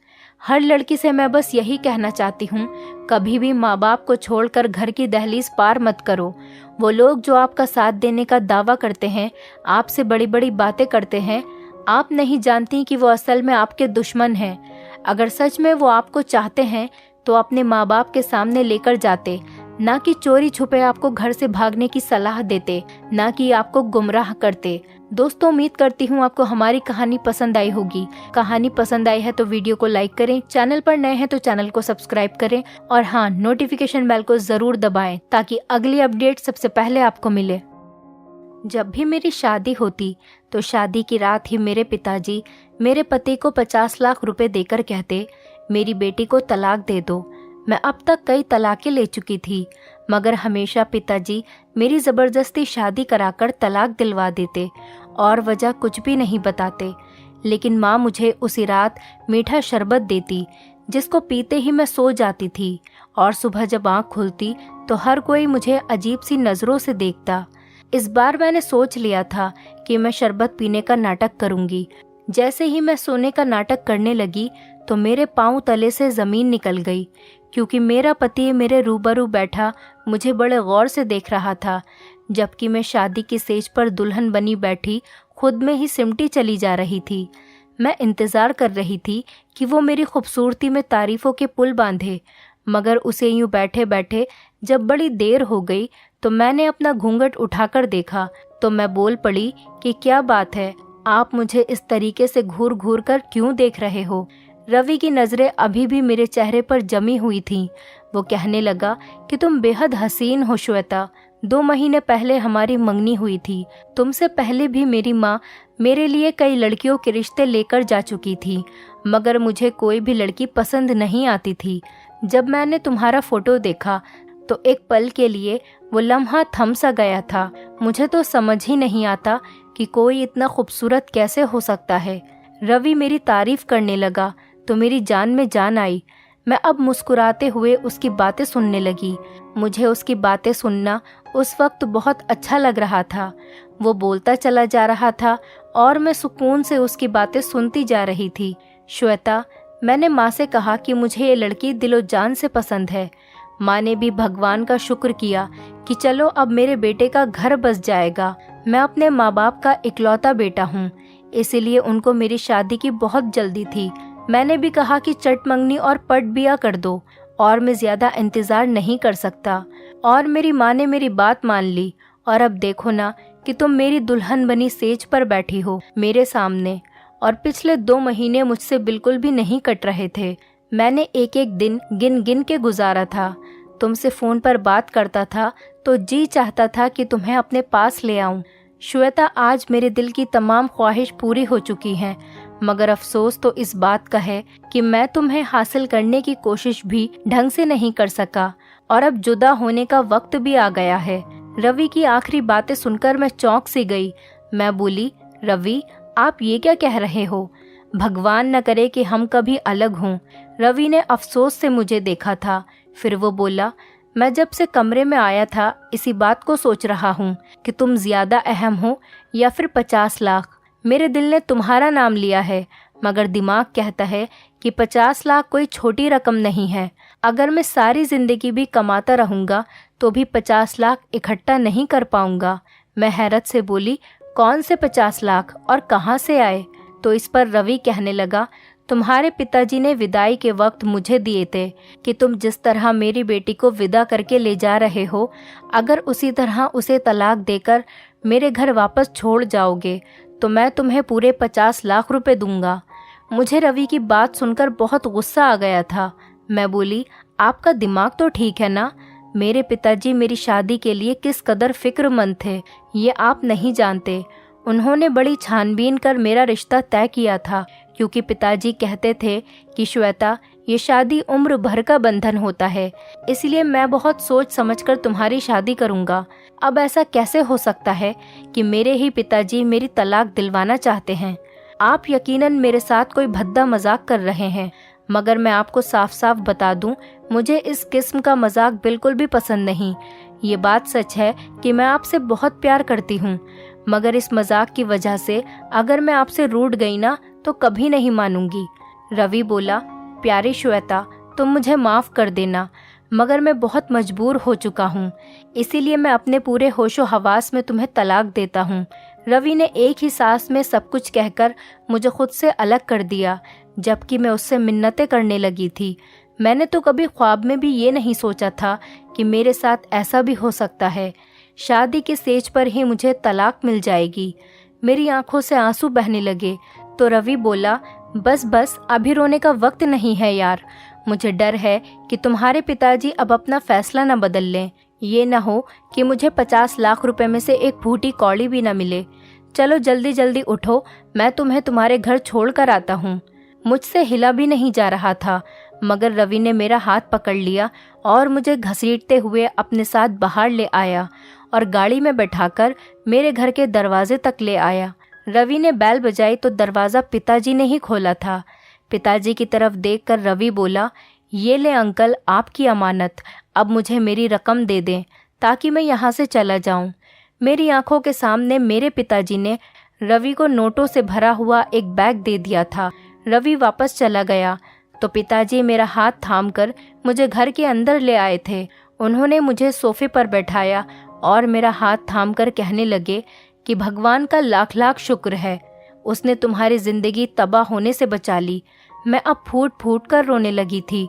[SPEAKER 1] हर लड़की से मैं बस यही कहना चाहती हूँ, कभी भी माँ बाप को छोड़कर घर की दहलीज पार मत करो। वो लोग जो आपका साथ देने का दावा करते हैं, आपसे बड़ी बड़ी बातें करते हैं, आप नहीं जानती कि वो असल में आपके दुश्मन हैं। अगर सच में वो आपको चाहते हैं तो अपने माँ बाप के सामने लेकर जाते, ना कि चोरी छुपे आपको घर से भागने की सलाह देते, ना कि आपको गुमराह करते। दोस्तों, उम्मीद करती हूँ आपको हमारी कहानी पसंद आई होगी। कहानी पसंद आई है तो वीडियो को लाइक करें, चैनल पर नए हैं तो चैनल को सब्सक्राइब करें और हाँ, नोटिफिकेशन बेल को जरूर दबाएं ताकि अगली अपडेट सबसे पहले आपको मिले। जब भी मेरी शादी होती तो शादी की रात ही मेरे पिताजी मेरे पति को 50 लाख रुपए देकर कहते, मेरी बेटी को तलाक दे दो। मैं अब तक कई तलाकें ले चुकी थी, मगर हमेशा पिताजी मेरी ज़बरदस्ती शादी कराकर तलाक दिलवा देते और वजह कुछ भी नहीं बताते। लेकिन माँ मुझे उसी रात मीठा शरबत देती, जिसको पीते ही मैं सो जाती थी और सुबह जब आँख खुलती तो हर कोई मुझे अजीब सी नज़रों से देखता। इस बार मैंने सोच लिया था कि मैं शरबत पीने का नाटक करूँगी। जैसे ही मैं सोने का नाटक करने लगी तो मेरे पाँव तले से ज़मीन निकल गई, क्योंकि मेरा पति मेरे रूबरू बैठा मुझे बड़े गौर से देख रहा था, जबकि मैं शादी की सेज पर दुल्हन बनी बैठी खुद में ही सिमटी चली जा रही थी। मैं इंतज़ार कर रही थी कि वो मेरी खूबसूरती में तारीफ़ों के पुल बांधे, मगर उसे यूं बैठे बैठे जब बड़ी देर हो गई तो मैंने अपना घूंघट उठाकर देखा तो मैं बोल पड़ी कि क्या बात है, आप मुझे इस तरीके से घूर घूर कर क्यों देख रहे हो। रवि की नज़रें अभी भी मेरे चेहरे पर जमी हुई थीं। वो कहने लगा कि तुम बेहद हसीन हो श्वेता। 2 महीने पहले हमारी मंगनी हुई थी। तुमसे पहले भी मेरी माँ मेरे लिए कई लड़कियों के रिश्ते लेकर जा चुकी थी, मगर मुझे कोई भी लड़की पसंद नहीं आती थी। जब मैंने तुम्हारा फ़ोटो देखा तो एक पल के लिए वो लम्हा थम सा गया था। मुझे तो समझ ही नहीं आता कि कोई इतना खूबसूरत कैसे हो सकता है। रवि मेरी तारीफ़ करने लगा तो मेरी जान में जान आई। मैं अब मुस्कुराते हुए उसकी बातें सुनने लगी। मुझे उसकी बातें सुनना उस वक्त बहुत अच्छा लग रहा था। वो बोलता चला जा रहा था और मैं सुकून से उसकी बातें सुनती जा रही थी। श्वेता, मैंने माँ से कहा कि मुझे ये लड़की दिलो जान से पसंद है। माँ ने भी भगवान का शुक्र किया कि चलो अब मेरे बेटे का घर बस जाएगा। मैं अपने माँ बाप का इकलौता बेटा हूँ, इसीलिए उनको मेरी शादी की बहुत जल्दी थी। मैंने भी कहा कि चट मंगनी और पट बिया कर दो और मैं ज़्यादा इंतज़ार नहीं कर सकता। और मेरी माँ ने मेरी बात मान ली और अब देखो ना कि तुम मेरी दुल्हन बनी सेज पर बैठी हो मेरे सामने। और पिछले 2 महीने मुझसे बिल्कुल भी नहीं कट रहे थे। मैंने एक एक दिन गिन गिन के गुजारा था। तुमसे फ़ोन पर बात करता था तो जी चाहता था कि तुम्हें अपने पास ले आऊं। श्वेता, आज मेरे दिल की तमाम ख्वाहिश पूरी हो चुकी हैं, मगर अफसोस तो इस बात का है कि मैं तुम्हें हासिल करने की कोशिश भी ढंग से नहीं कर सका और अब जुदा होने का वक्त भी आ गया है। रवि की आखिरी बातें सुनकर मैं चौंक सी गई। मैं बोली, रवि, आप ये क्या कह रहे हो? भगवान न करे कि हम कभी अलग हों। रवि ने अफसोस से मुझे देखा था। फिर वो बोला, मैं जब से कमरे में आया था इसी बात को सोच रहा हूँ कि तुम ज़्यादा अहम हो या फिर 50 लाख। मेरे दिल ने तुम्हारा नाम लिया है, मगर दिमाग कहता है कि 50 लाख कोई छोटी रकम नहीं है। अगर मैं सारी ज़िंदगी भी कमाता रहूँगा तो भी 50 लाख इकट्ठा नहीं कर पाऊँगा। मैं हैरत से बोली, कौन से 50 लाख और कहाँ से आए? तो इस पर रवि कहने लगा, तुम्हारे पिताजी ने विदाई के वक्त मुझे दिए थे कि तुम जिस तरह मेरी बेटी को विदा करके ले जा रहे हो, अगर उसी तरह उसे तलाक देकर मेरे घर वापस छोड़ जाओगे तो मैं तुम्हें पूरे 50 लाख रुपए दूंगा। मुझे रवि की बात सुनकर बहुत गुस्सा आ गया था। मैं बोली, आपका दिमाग तो ठीक है ना? मेरे पिताजी मेरी शादी के लिए किस कदर फिक्रमंद थे ये आप नहीं जानते। उन्होंने बड़ी छानबीन कर मेरा रिश्ता तय किया था, क्योंकि पिताजी कहते थे कि श्वेता, ये शादी उम्र भर का बंधन होता है, इसलिए मैं बहुत सोच समझकर तुम्हारी शादी करूंगा। अब ऐसा कैसे हो सकता है कि मेरे ही पिताजी मेरी तलाक दिलवाना चाहते हैं? आप यकीनन मेरे साथ कोई भद्दा मजाक कर रहे हैं, मगर मैं आपको साफ साफ बता दूं, मुझे इस किस्म का मजाक बिल्कुल भी पसंद नहीं। ये बात सच है कि मैं आपसे बहुत प्यार करती हूँ, मगर इस मजाक की वजह से अगर मैं आपसे रूठ गई ना तो कभी नहीं मानूंगी। रवि बोला, प्यारी श्वेता, तुम मुझे माफ़ कर देना, मगर मैं बहुत मजबूर हो चुका हूँ, इसीलिए मैं अपने पूरे होशो हवास में तुम्हें तलाक देता हूँ। रवि ने एक ही सांस में सब कुछ कहकर मुझे खुद से अलग कर दिया, जबकि मैं उससे मिन्नतें करने लगी थी। मैंने तो कभी ख्वाब में भी ये नहीं सोचा था कि मेरे साथ ऐसा भी हो सकता है। शादी के स्टेज पर ही मुझे तलाक मिल जाएगी। मेरी आंखों से आंसू बहने लगे तो रवि बोला, बस बस, अभी रोने का वक्त नहीं है यार। मुझे डर है कि तुम्हारे पिताजी अब अपना फैसला न बदल लें। ये न हो कि मुझे 50 लाख रुपए में से एक फूटी कौड़ी भी न मिले। चलो जल्दी जल्दी उठो, मैं तुम्हें तुम्हारे घर छोड़ कर आता हूँ। मुझसे हिला भी नहीं जा रहा था, मगर रवि ने मेरा हाथ पकड़ लिया और मुझे घसीटते हुए अपने साथ बाहर ले आया और गाड़ी में बैठाकर मेरे घर के दरवाजे तक ले आया। रवि ने बैल बजाई तो दरवाज़ा पिताजी ने ही खोला था। पिताजी की तरफ देखकर रवि बोला, ये ले अंकल, आपकी अमानत। अब मुझे मेरी रकम दे दें ताकि मैं यहाँ से चला जाऊँ। मेरी आंखों के सामने मेरे पिताजी ने रवि को नोटों से भरा हुआ एक बैग दे दिया था। रवि वापस चला गया तो पिताजी मेरा हाथ थामकर मुझे घर के अंदर ले आए थे। उन्होंने मुझे सोफे पर बैठाया और मेरा हाथ थामकर कहने लगे कि भगवान का लाख लाख शुक्र है, उसने तुम्हारी जिंदगी तबाह होने से बचा ली। मैं अब फूट फूट कर रोने लगी थी।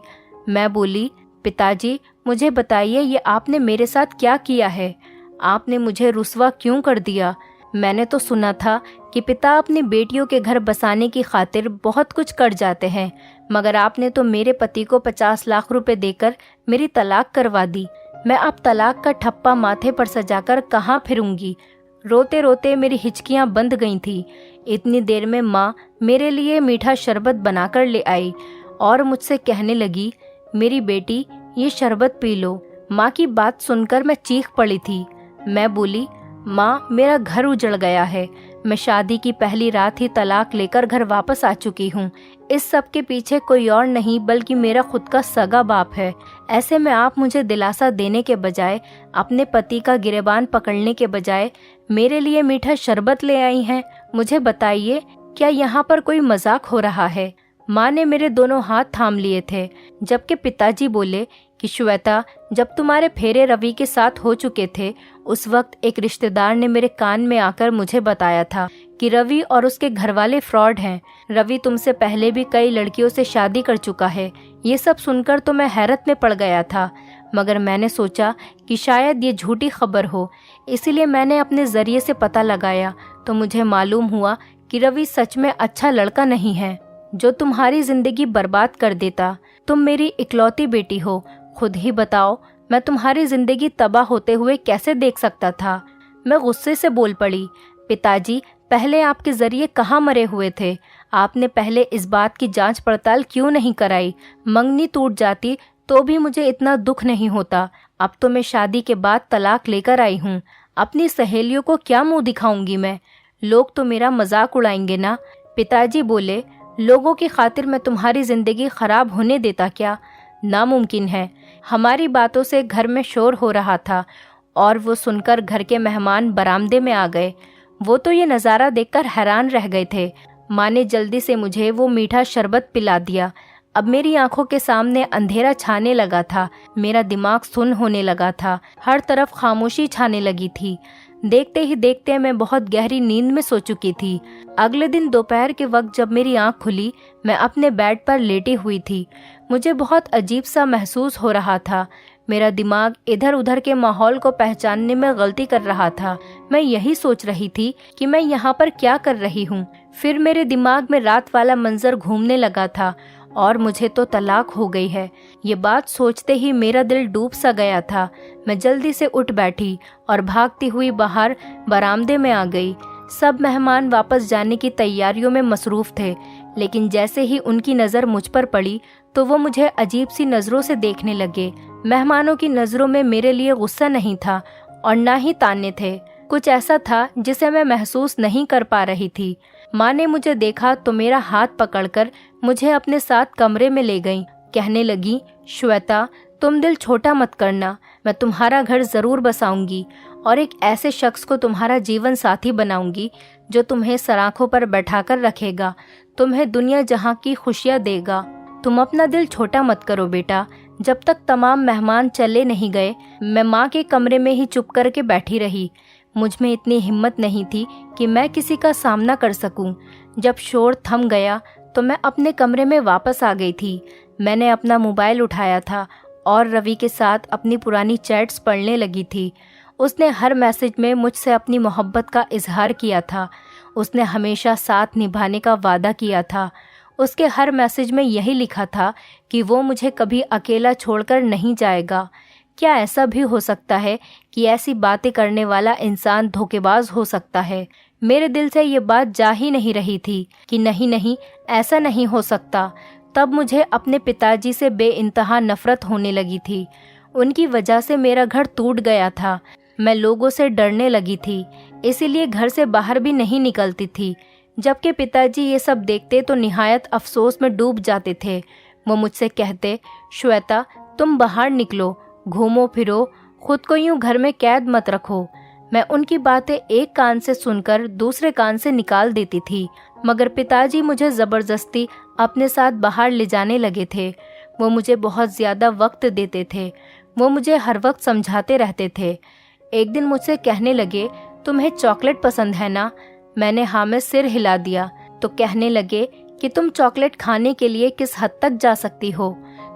[SPEAKER 1] मैं बोली, पिताजी, मुझे बताइए, ये आपने मेरे साथ क्या किया है? आपने मुझे रुस्वा क्यों कर दिया? मैंने तो सुना था कि पिता अपनी बेटियों के घर बसाने की खातिर बहुत कुछ कर जाते हैं, मगर आपने तो मेरे पति को 50 लाख रुपए देकर मेरी तलाक करवा दी। मैं अब तलाक का ठप्पा माथे पर सजाकर कहाँ फिरूंगी? रोते रोते मेरी हिचकियाँ बंद गई थी। इतनी देर में माँ मेरे लिए मीठा शरबत बनाकर ले आई और मुझसे कहने लगी, मेरी बेटी, ये शरबत पी लो। माँ की बात सुनकर मैं चीख पड़ी थी। मैं बोली, माँ, मेरा घर उजड़ गया है। मैं शादी की पहली रात ही तलाक लेकर घर वापस आ चुकी हूँ। इस सब के पीछे कोई और नहीं बल्कि मेरा खुद का सगा बाप है। ऐसे में आप मुझे दिलासा देने के बजाय, अपने पति का गिरेबान पकड़ने के बजाय मेरे लिए मीठा शरबत ले आई हैं। मुझे बताइए, क्या यहाँ पर कोई मजाक हो रहा है? माँ ने मेरे दोनों हाथ थाम लिए थे, जबकि पिताजी बोले कि श्वेता, जब तुम्हारे फेरे रवि के साथ हो चुके थे, उस वक्त एक रिश्तेदार ने मेरे कान में आकर मुझे बताया था कि रवि और उसके घरवाले फ्रॉड हैं। रवि तुमसे पहले भी कई लड़कियों से शादी कर चुका है। ये सब सुनकर तो मैं हैरत में पड़ गया था, मगर मैंने सोचा कि शायद ये झूठी खबर हो, इसीलिए मैंने अपने जरिए से पता लगाया तो मुझे मालूम हुआ कि रवि सच में अच्छा लड़का नहीं है जो तुम्हारी जिंदगी बर्बाद कर देता। तुम मेरी इकलौती बेटी हो, खुद ही बताओ, मैं तुम्हारी जिंदगी तबाह होते हुए कैसे देख सकता था? मैं गुस्से से बोल पड़ी, पिताजी, पहले आपके जरिए कहाँ मरे हुए थे? आपने पहले इस बात की जांच पड़ताल क्यों नहीं कराई? मंगनी टूट जाती तो भी मुझे इतना दुख नहीं होता। अब तो मैं शादी के बाद तलाक लेकर आई हूँ। अपनी सहेलियों को क्या मुंह दिखाऊंगी मैं? लोग तो मेरा मजाक उड़ाएंगे ना। पिताजी बोले, लोगों की खातिर मैं तुम्हारी जिंदगी खराब होने देता क्या? नामुमकिन है। हमारी बातों से घर में शोर हो रहा था और वो सुनकर घर के मेहमान बरामदे में आ गए। वो तो ये नज़ारा देखकर हैरान रह गए थे। माँ ने जल्दी से मुझे वो मीठा शरबत पिला दिया। अब मेरी आंखों के सामने अंधेरा छाने लगा था, मेरा दिमाग सुन्न होने लगा था, हर तरफ खामोशी छाने लगी थी। देखते ही देखते मैं बहुत गहरी नींद में सो चुकी थी। अगले दिन दोपहर के वक्त जब मेरी आंख खुली, मैं अपने बेड पर लेटी हुई थी। मुझे बहुत अजीब सा महसूस हो रहा था। मेरा दिमाग इधर उधर के माहौल को पहचानने में गलती कर रहा था। मैं यही सोच रही थी कि मैं यहाँ पर क्या कर रही हूँ। फिर मेरे दिमाग में रात वाला मंजर घूमने लगा था और मुझे तो तलाक हो गई है। ये बात सोचते ही मेरा दिल डूब सा गया था। मैं जल्दी से उठ बैठी और भागती हुई बाहर बरामदे में आ गई। सब मेहमान वापस जाने की तैयारियों में मसरूफ थे, लेकिन जैसे ही उनकी नज़र मुझ पर पड़ी तो वो मुझे अजीब सी नज़रों से देखने लगे। मेहमानों की नज़रों में मेरे लिए गुस्सा नहीं था और ना ही ताने थे। कुछ ऐसा था जिसे मैं महसूस नहीं कर पा रही थी। माँ ने मुझे देखा तो मेरा हाथ पकड़कर मुझे अपने साथ कमरे में ले गई। कहने लगी, श्वेता, तुम दिल छोटा मत करना, मैं तुम्हारा घर ज़रूर बसाऊंगी और एक ऐसे शख्स को तुम्हारा जीवन साथी बनाऊंगी जो तुम्हें सराखों पर बैठाकर रखेगा, तुम्हें दुनिया जहाँ की खुशियाँ देगा। तुम अपना दिल छोटा मत करो बेटा। जब तक तमाम मेहमान चले नहीं गए, मैं माँ के कमरे में ही चुप करके बैठी रही। मुझ में इतनी हिम्मत नहीं थी कि मैं किसी का सामना कर सकूं। जब शोर थम गया तो मैं अपने कमरे में वापस आ गई थी। मैंने अपना मोबाइल उठाया था और रवि के साथ अपनी पुरानी चैट्स पढ़ने लगी थी। उसने हर मैसेज में मुझसे अपनी मोहब्बत का इजहार किया था। उसने हमेशा साथ निभाने का वादा किया था। उसके हर मैसेज में यही लिखा था कि वो मुझे कभी अकेला छोड़कर नहीं जाएगा। क्या ऐसा भी हो सकता है कि ऐसी बातें करने वाला इंसान धोखेबाज हो सकता है? मेरे दिल से ये बात जा ही नहीं रही थी कि नहीं नहीं, ऐसा नहीं हो सकता। तब मुझे अपने पिताजी से बेइंतहा नफरत होने लगी थी। उनकी वजह से मेरा घर टूट गया था। मैं लोगों से डरने लगी थी, इसीलिए घर से बाहर भी नहीं निकलती थी। जबकि पिताजी ये सब देखते तो निहायत अफसोस में डूब जाते थे। वो मुझसे कहते, श्वेता, तुम बाहर निकलो, घूमो फिरो, खुद को यूं घर में कैद मत रखो। मैं उनकी बातें एक कान से सुनकर दूसरे कान से निकाल देती थी, मगर पिताजी मुझे ज़बरदस्ती अपने साथ बाहर ले जाने लगे थे। वो मुझे बहुत ज़्यादा वक्त देते थे। वो मुझे हर वक्त समझाते रहते थे। एक दिन मुझसे कहने लगे, तुम्हें चॉकलेट पसंद है ना? मैंने हाँ में सिर हिला दिया। तो कहने लगे कि तुम चॉकलेट खाने के लिए किस हद तक जा सकती हो?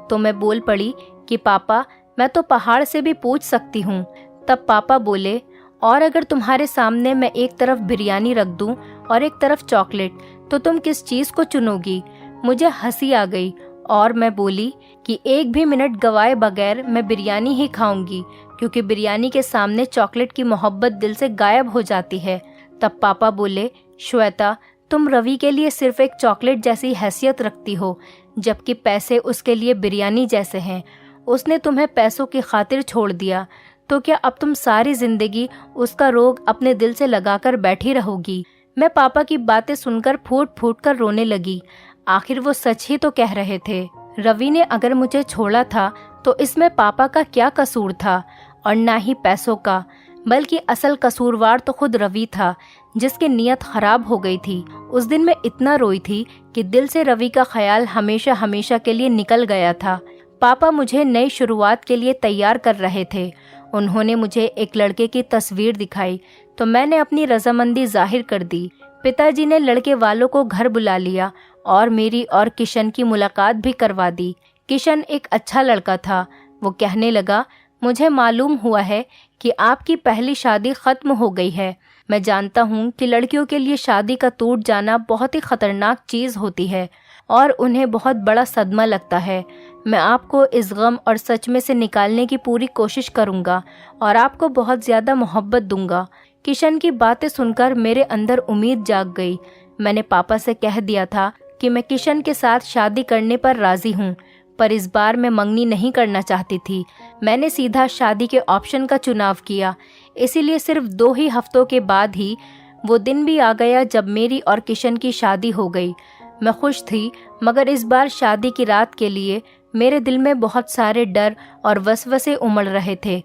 [SPEAKER 1] तो मैं बोल पड़ी कि पापा, मैं तो पहाड़ से भी पूछ सकती हूँ। तब पापा बोले, और अगर तुम्हारे सामने मैं एक तरफ बिरयानी रख दूं और एक तरफ चॉकलेट, तो तुम किस चीज़ को चुनोगी? मुझे हंसी आ गई और मैं बोली कि एक भी मिनट गवाए बगैर मैं बिरयानी ही खाऊंगी, क्योंकि बिरयानी के सामने चॉकलेट की मोहब्बत दिल से गायब हो जाती है। तब पापा बोले, श्वेता, तुम रवि के लिए सिर्फ एक चॉकलेट जैसी हैसियत रखती हो, जबकि पैसे उसके लिए बिरयानी जैसे हैं। उसने तुम्हें पैसों की खातिर छोड़ दिया, तो क्या अब तुम सारी जिंदगी उसका रोग अपने दिल से लगाकर बैठी रहोगी? मैं पापा की बातें सुनकर फूट फूट कर रोने लगी। आखिर वो सच ही तो कह रहे थे। रवि ने अगर मुझे छोड़ा था तो इसमें पापा का क्या कसूर था? और ना ही पैसों का, बल्कि असल कसूरवार तो खुद रवि था, जिसकी नीयत खराब हो गई थी। उस दिन मैं इतना रोई थी कि दिल से रवि का ख्याल हमेशा हमेशा के लिए निकल गया था। पापा मुझे नई शुरुआत के लिए तैयार कर रहे थे। उन्होंने मुझे एक लड़के की तस्वीर दिखाई तो मैंने अपनी रजामंदी जाहिर कर दी। पिताजी ने लड़के वालों को घर बुला लिया और मेरी और किशन की मुलाकात भी करवा दी। किशन एक अच्छा लड़का था। वो कहने लगा, मुझे मालूम हुआ है कि आपकी पहली शादी खत्म हो गई है। मैं जानता हूँ कि लड़कियों के लिए शादी का टूट जाना बहुत ही खतरनाक चीज़ होती है और उन्हें बहुत बड़ा सदमा लगता है। मैं आपको इस गम और सच में से निकालने की पूरी कोशिश करूँगा और आपको बहुत ज़्यादा मोहब्बत दूंगा। किशन की बातें सुनकर मेरे अंदर उम्मीद जाग गई। मैंने पापा से कह दिया था कि मैं किशन के साथ शादी करने पर राज़ी हूँ, पर इस बार मैं मंगनी नहीं करना चाहती थी। मैंने सीधा शादी के ऑप्शन का चुनाव किया। इसीलिए सिर्फ 2 ही हफ्तों के बाद ही वो दिन भी आ गया जब मेरी और किशन की शादी हो गई। मैं खुश थी, मगर इस बार शादी की रात के लिए मेरे दिल में बहुत सारे डर और वसवसे उमड़ रहे थे।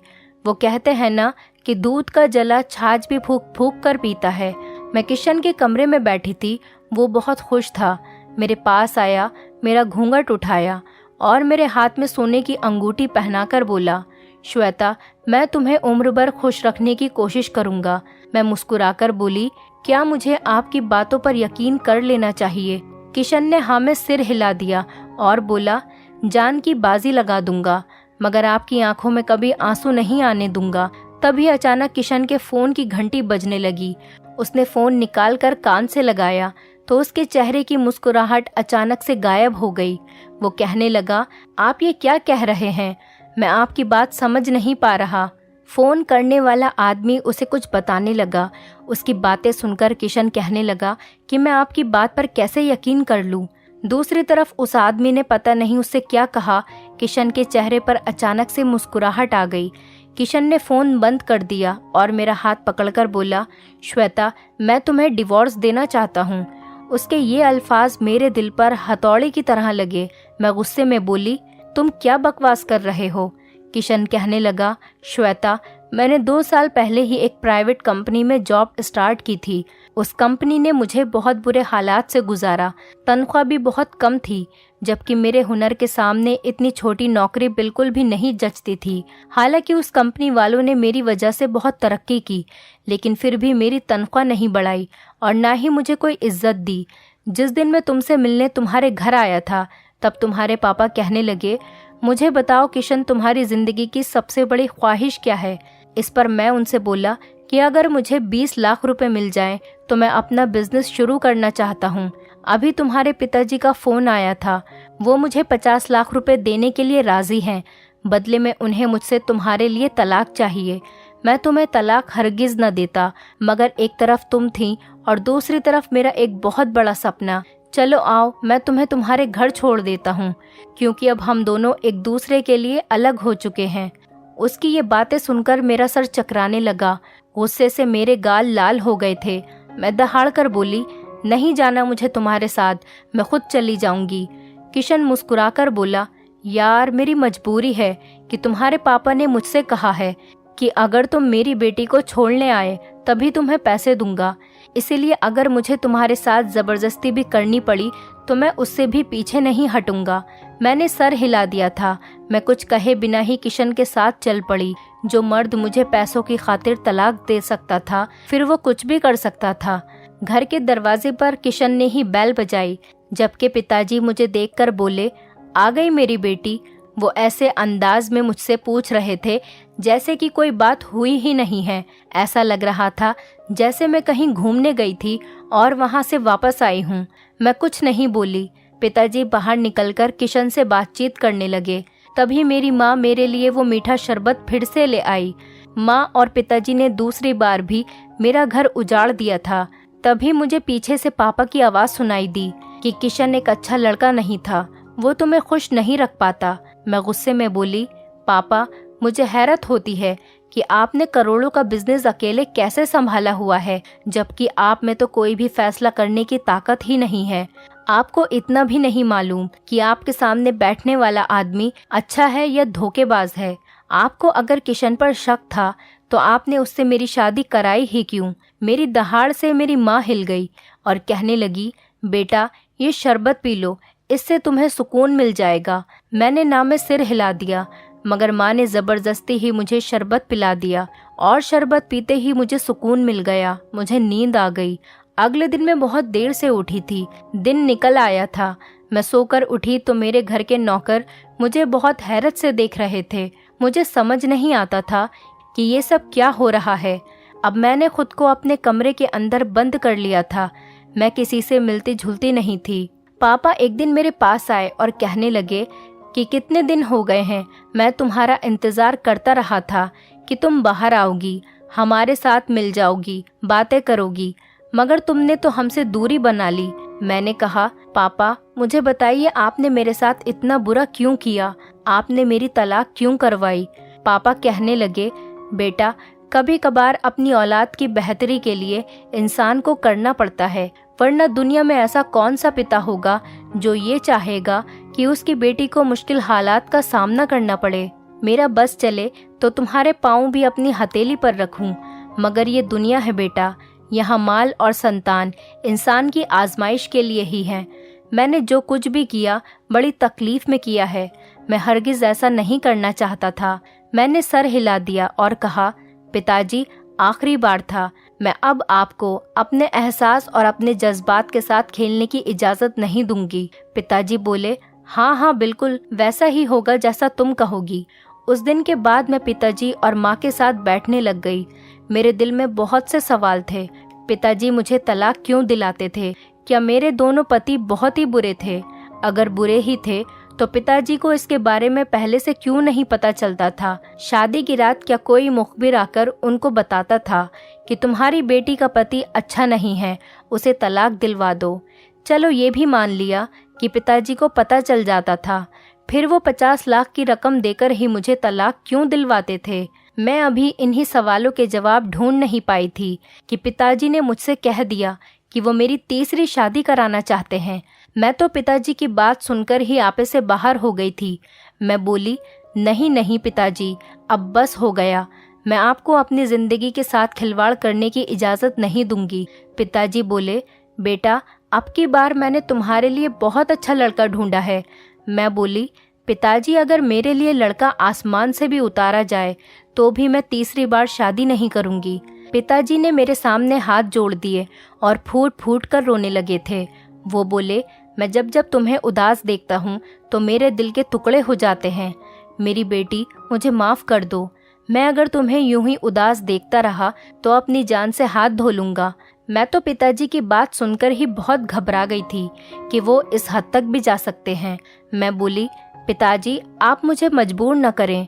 [SPEAKER 1] वो कहते हैं ना कि दूध का जला छाछ भी फूंक फूंक कर पीता है। मैं किशन के कमरे में बैठी थी। वो बहुत खुश था। मेरे पास आया, मेरा घूंघट उठाया और मेरे हाथ में सोने की अंगूठी पहनाकर बोला, श्वेता, मैं तुम्हें उम्र भर खुश रखने की कोशिश करूंगा। मैं मुस्कुराकर बोली, क्या मुझे आपकी बातों पर यकीन कर लेना चाहिए? किशन ने हाँ में सिर हिला दिया और बोला, जान की बाजी लगा दूंगा, मगर आपकी आंखों में कभी आंसू नहीं आने दूंगा। तभी अचानक किशन के फोन की घंटी बजने लगी। उसने फोन निकाल कर कान से लगाया तो उसके चेहरे की मुस्कुराहट अचानक से गायब हो गई। वो कहने लगा, आप ये क्या कह रहे हैं? मैं आपकी बात समझ नहीं पा रहा। फोन करने वाला आदमी उसे कुछ बताने लगा। उसकी बातें सुनकर किशन कहने लगा कि मैं आपकी बात पर कैसे यकीन कर लूं। दूसरी तरफ उस आदमी ने पता नहीं उससे क्या कहा, किशन के चेहरे पर अचानक से मुस्कुराहट आ गई। किशन ने फोन बंद कर दिया और मेरा हाथ पकड़कर बोला, श्वेता, मैं तुम्हें डिवोर्स देना चाहता हूँ। उसके ये अल्फाज मेरे दिल पर हथौड़े की तरह लगे। मैं गुस्से में बोली, तुम क्या बकवास कर रहे हो? किशन कहने लगा, श्वेता, मैंने 2 साल पहले ही एक प्राइवेट कंपनी में जॉब स्टार्ट की थी। उस कंपनी ने मुझे बहुत बुरे हालात से गुजारा। तनख्वाह भी बहुत कम थी, जबकि मेरे हुनर के सामने इतनी छोटी नौकरी बिल्कुल भी नहीं जचती थी। हालांकि उस कंपनी वालों ने मेरी वजह से बहुत तरक्की की, लेकिन फिर भी मेरी तनख्वाह नहीं बढ़ाई और ना ही मुझे कोई इज्जत दी। जिस दिन मैं तुमसे मिलने तुम्हारे घर आया था, तब तुम्हारे पापा कहने लगे, मुझे बताओ किशन, तुम्हारी जिंदगी की सबसे बड़ी ख्वाहिश क्या है? इस पर मैं उनसे बोला कि अगर मुझे 20 लाख रुपए मिल जाएं तो मैं अपना बिजनेस शुरू करना चाहता हूं। अभी तुम्हारे पिताजी का फोन आया था, वो मुझे 50 लाख रुपए देने के लिए राजी हैं। बदले में उन्हें मुझसे तुम्हारे लिए तलाक चाहिए। मैं तुम्हें तलाक हरगिज न देता, मगर एक तरफ तुम थी और दूसरी तरफ मेरा एक बहुत बड़ा सपना। चलो आओ, मैं तुम्हें तुम्हारे घर छोड़ देता हूँ, क्योंकि अब हम दोनों एक दूसरे के लिए अलग हो चुके हैं। उसकी ये बातें सुनकर मेरा सर चकराने लगा। गुस्से से मेरे गाल लाल हो गए थे। मैं दहाड़ कर बोली, नहीं जाना मुझे तुम्हारे साथ, मैं खुद चली जाऊंगी। किशन मुस्कुराकर बोला, यार, मेरी मजबूरी है कि तुम्हारे पापा ने मुझसे कहा है कि अगर तुम मेरी बेटी को छोड़ने आए तभी तुम्हें पैसे दूंगा। इसीलिए अगर मुझे तुम्हारे साथ जबरदस्ती भी करनी पड़ी तो मैं उससे भी पीछे नहीं हटूंगा। मैंने सर हिला दिया था। मैं कुछ कहे बिना ही किशन के साथ चल पड़ी। जो मर्द मुझे पैसों की खातिर तलाक दे सकता था, फिर वो कुछ भी कर सकता था। घर के दरवाजे पर किशन ने ही बेल बजाई, जबकि पिताजी मुझे देखकर बोले, आ गई मेरी बेटी। वो ऐसे अंदाज में मुझसे पूछ रहे थे जैसे कि कोई बात हुई ही नहीं है। ऐसा लग रहा था जैसे मैं कहीं घूमने गई थी और वहां से वापस आई हूँ। मैं कुछ नहीं बोली। पिताजी बाहर निकलकर किशन से बातचीत करने लगे। तभी मेरी माँ मेरे लिए वो मीठा शरबत फिर से ले आई। माँ और पिताजी ने दूसरी बार भी मेरा घर उजाड़ दिया था। तभी मुझे पीछे से पापा की आवाज़ सुनाई दी कि किशन एक अच्छा लड़का नहीं था, वो तुम्हें खुश नहीं रख पाता। मैं गुस्से में बोली, पापा, मुझे हैरत होती है कि आपने करोड़ों का बिजनेस अकेले कैसे संभाला हुआ है, जबकि आप में तो कोई भी फैसला करने की ताकत ही नहीं है। आपको इतना भी नहीं मालूम कि आपके सामने बैठने वाला आदमी अच्छा है या धोखेबाज है। आपको अगर किशन पर शक था तो आपने उससे मेरी शादी कराई ही क्यों? मेरी दहाड़ से मेरी माँ हिल गई और कहने लगी, बेटा, ये शरबत पी लो, इससे तुम्हें सुकून मिल जाएगा। मैंने ना में सिर हिला दिया, मगर माँ ने जबरदस्ती ही मुझे शरबत पिला दिया और शरबत पीते ही मुझे सुकून मिल गया। मुझे नींद आ गई। अगले दिन मैं बहुत देर से उठी थी। दिन निकल आया था। मैं सोकर उठी तो मेरे घर के नौकर मुझे बहुत हैरत से देख रहे थे। मुझे समझ नहीं आता था कि ये सब क्या हो रहा है। अब मैंने खुद को अपने कमरे के अंदर बंद कर लिया था। मैं किसी से मिलती जुलती नहीं थी। पापा एक दिन मेरे पास आए और कहने लगे कि कितने दिन हो गए हैं, मैं तुम्हारा इंतज़ार करता रहा था कि तुम बाहर आओगी, हमारे साथ मिल जाओगी, बातें करोगी, मगर तुमने तो हमसे दूरी बना ली। मैंने कहा, पापा, मुझे बताइए, आपने मेरे साथ इतना बुरा क्यों किया? आपने मेरी तलाक क्यों करवाई? पापा कहने लगे, बेटा, कभी कभार अपनी औलाद की बेहतरी के लिए इंसान को करना पड़ता है, वरना दुनिया में ऐसा कौन सा पिता होगा जो ये चाहेगा कि उसकी बेटी को मुश्किल हालात का सामना करना पड़े। मेरा बस चले तो तुम्हारे पाँव भी अपनी हथेली पर रखूं, मगर ये दुनिया है बेटा, यहाँ माल और संतान इंसान की आजमाइश के लिए ही हैं। मैंने जो कुछ भी किया बड़ी तकलीफ में किया है। मैं हरगिज ऐसा नहीं करना चाहता था। मैंने सर हिला दिया और कहा, पिताजी आखिरी बार था। मैं अब आपको अपने एहसास और अपने जज्बात के साथ खेलने की इजाज़त नहीं दूंगी। पिताजी बोले, हाँ हाँ बिल्कुल वैसा ही होगा जैसा तुम कहोगी। उस दिन के बाद मैं पिताजी और माँ के साथ बैठने लग गई। मेरे दिल में बहुत से सवाल थे। पिताजी मुझे तलाक क्यों दिलाते थे? क्या मेरे दोनों पति बहुत ही बुरे थे? अगर बुरे ही थे तो पिताजी को इसके बारे में पहले से क्यों नहीं पता चलता था? शादी की रात क्या कोई मुखबिर आकर उनको बताता था कि तुम्हारी बेटी का पति अच्छा नहीं है, उसे तलाक दिलवा दो? चलो ये भी मान लिया कि पिताजी को पता चल जाता था, फिर वो 50 लाख की रकम देकर ही मुझे तलाक क्यों दिलवाते थे? मैं अभी इन्हीं सवालों के जवाब ढूंढ नहीं पाई थी कि पिताजी ने मुझसे कह दिया कि वो मेरी तीसरी शादी कराना चाहते हैं। मैं तो पिताजी की बात सुनकर ही आपे से बाहर हो गई थी। मैं बोली, नहीं नहीं पिताजी, अब बस हो गया। मैं आपको अपनी ज़िंदगी के साथ खिलवाड़ करने की इजाज़त नहीं दूंगी। पिताजी बोले, बेटा अब की बार मैंने तुम्हारे लिए बहुत अच्छा लड़का ढूंढा है। मैं बोली, पिताजी अगर मेरे लिए लड़का आसमान से भी उतारा जाए तो भी मैं तीसरी बार शादी नहीं करूंगी। पिताजी ने मेरे सामने हाथ जोड़ दिए और फूट फूट कर रोने लगे थे। वो बोले, मैं जब जब तुम्हें उदास देखता हूँ तो मेरे दिल के टुकड़े हो जाते हैं। मेरी बेटी मुझे माफ़ कर दो। मैं अगर तुम्हें यूं ही उदास देखता रहा तो अपनी जान से हाथ धो लूँगा। मैं तो पिताजी की बात सुनकर ही बहुत घबरा गई थी कि वो इस हद तक भी जा सकते हैं। मैं बोली, पिताजी आप मुझे मजबूर न करें।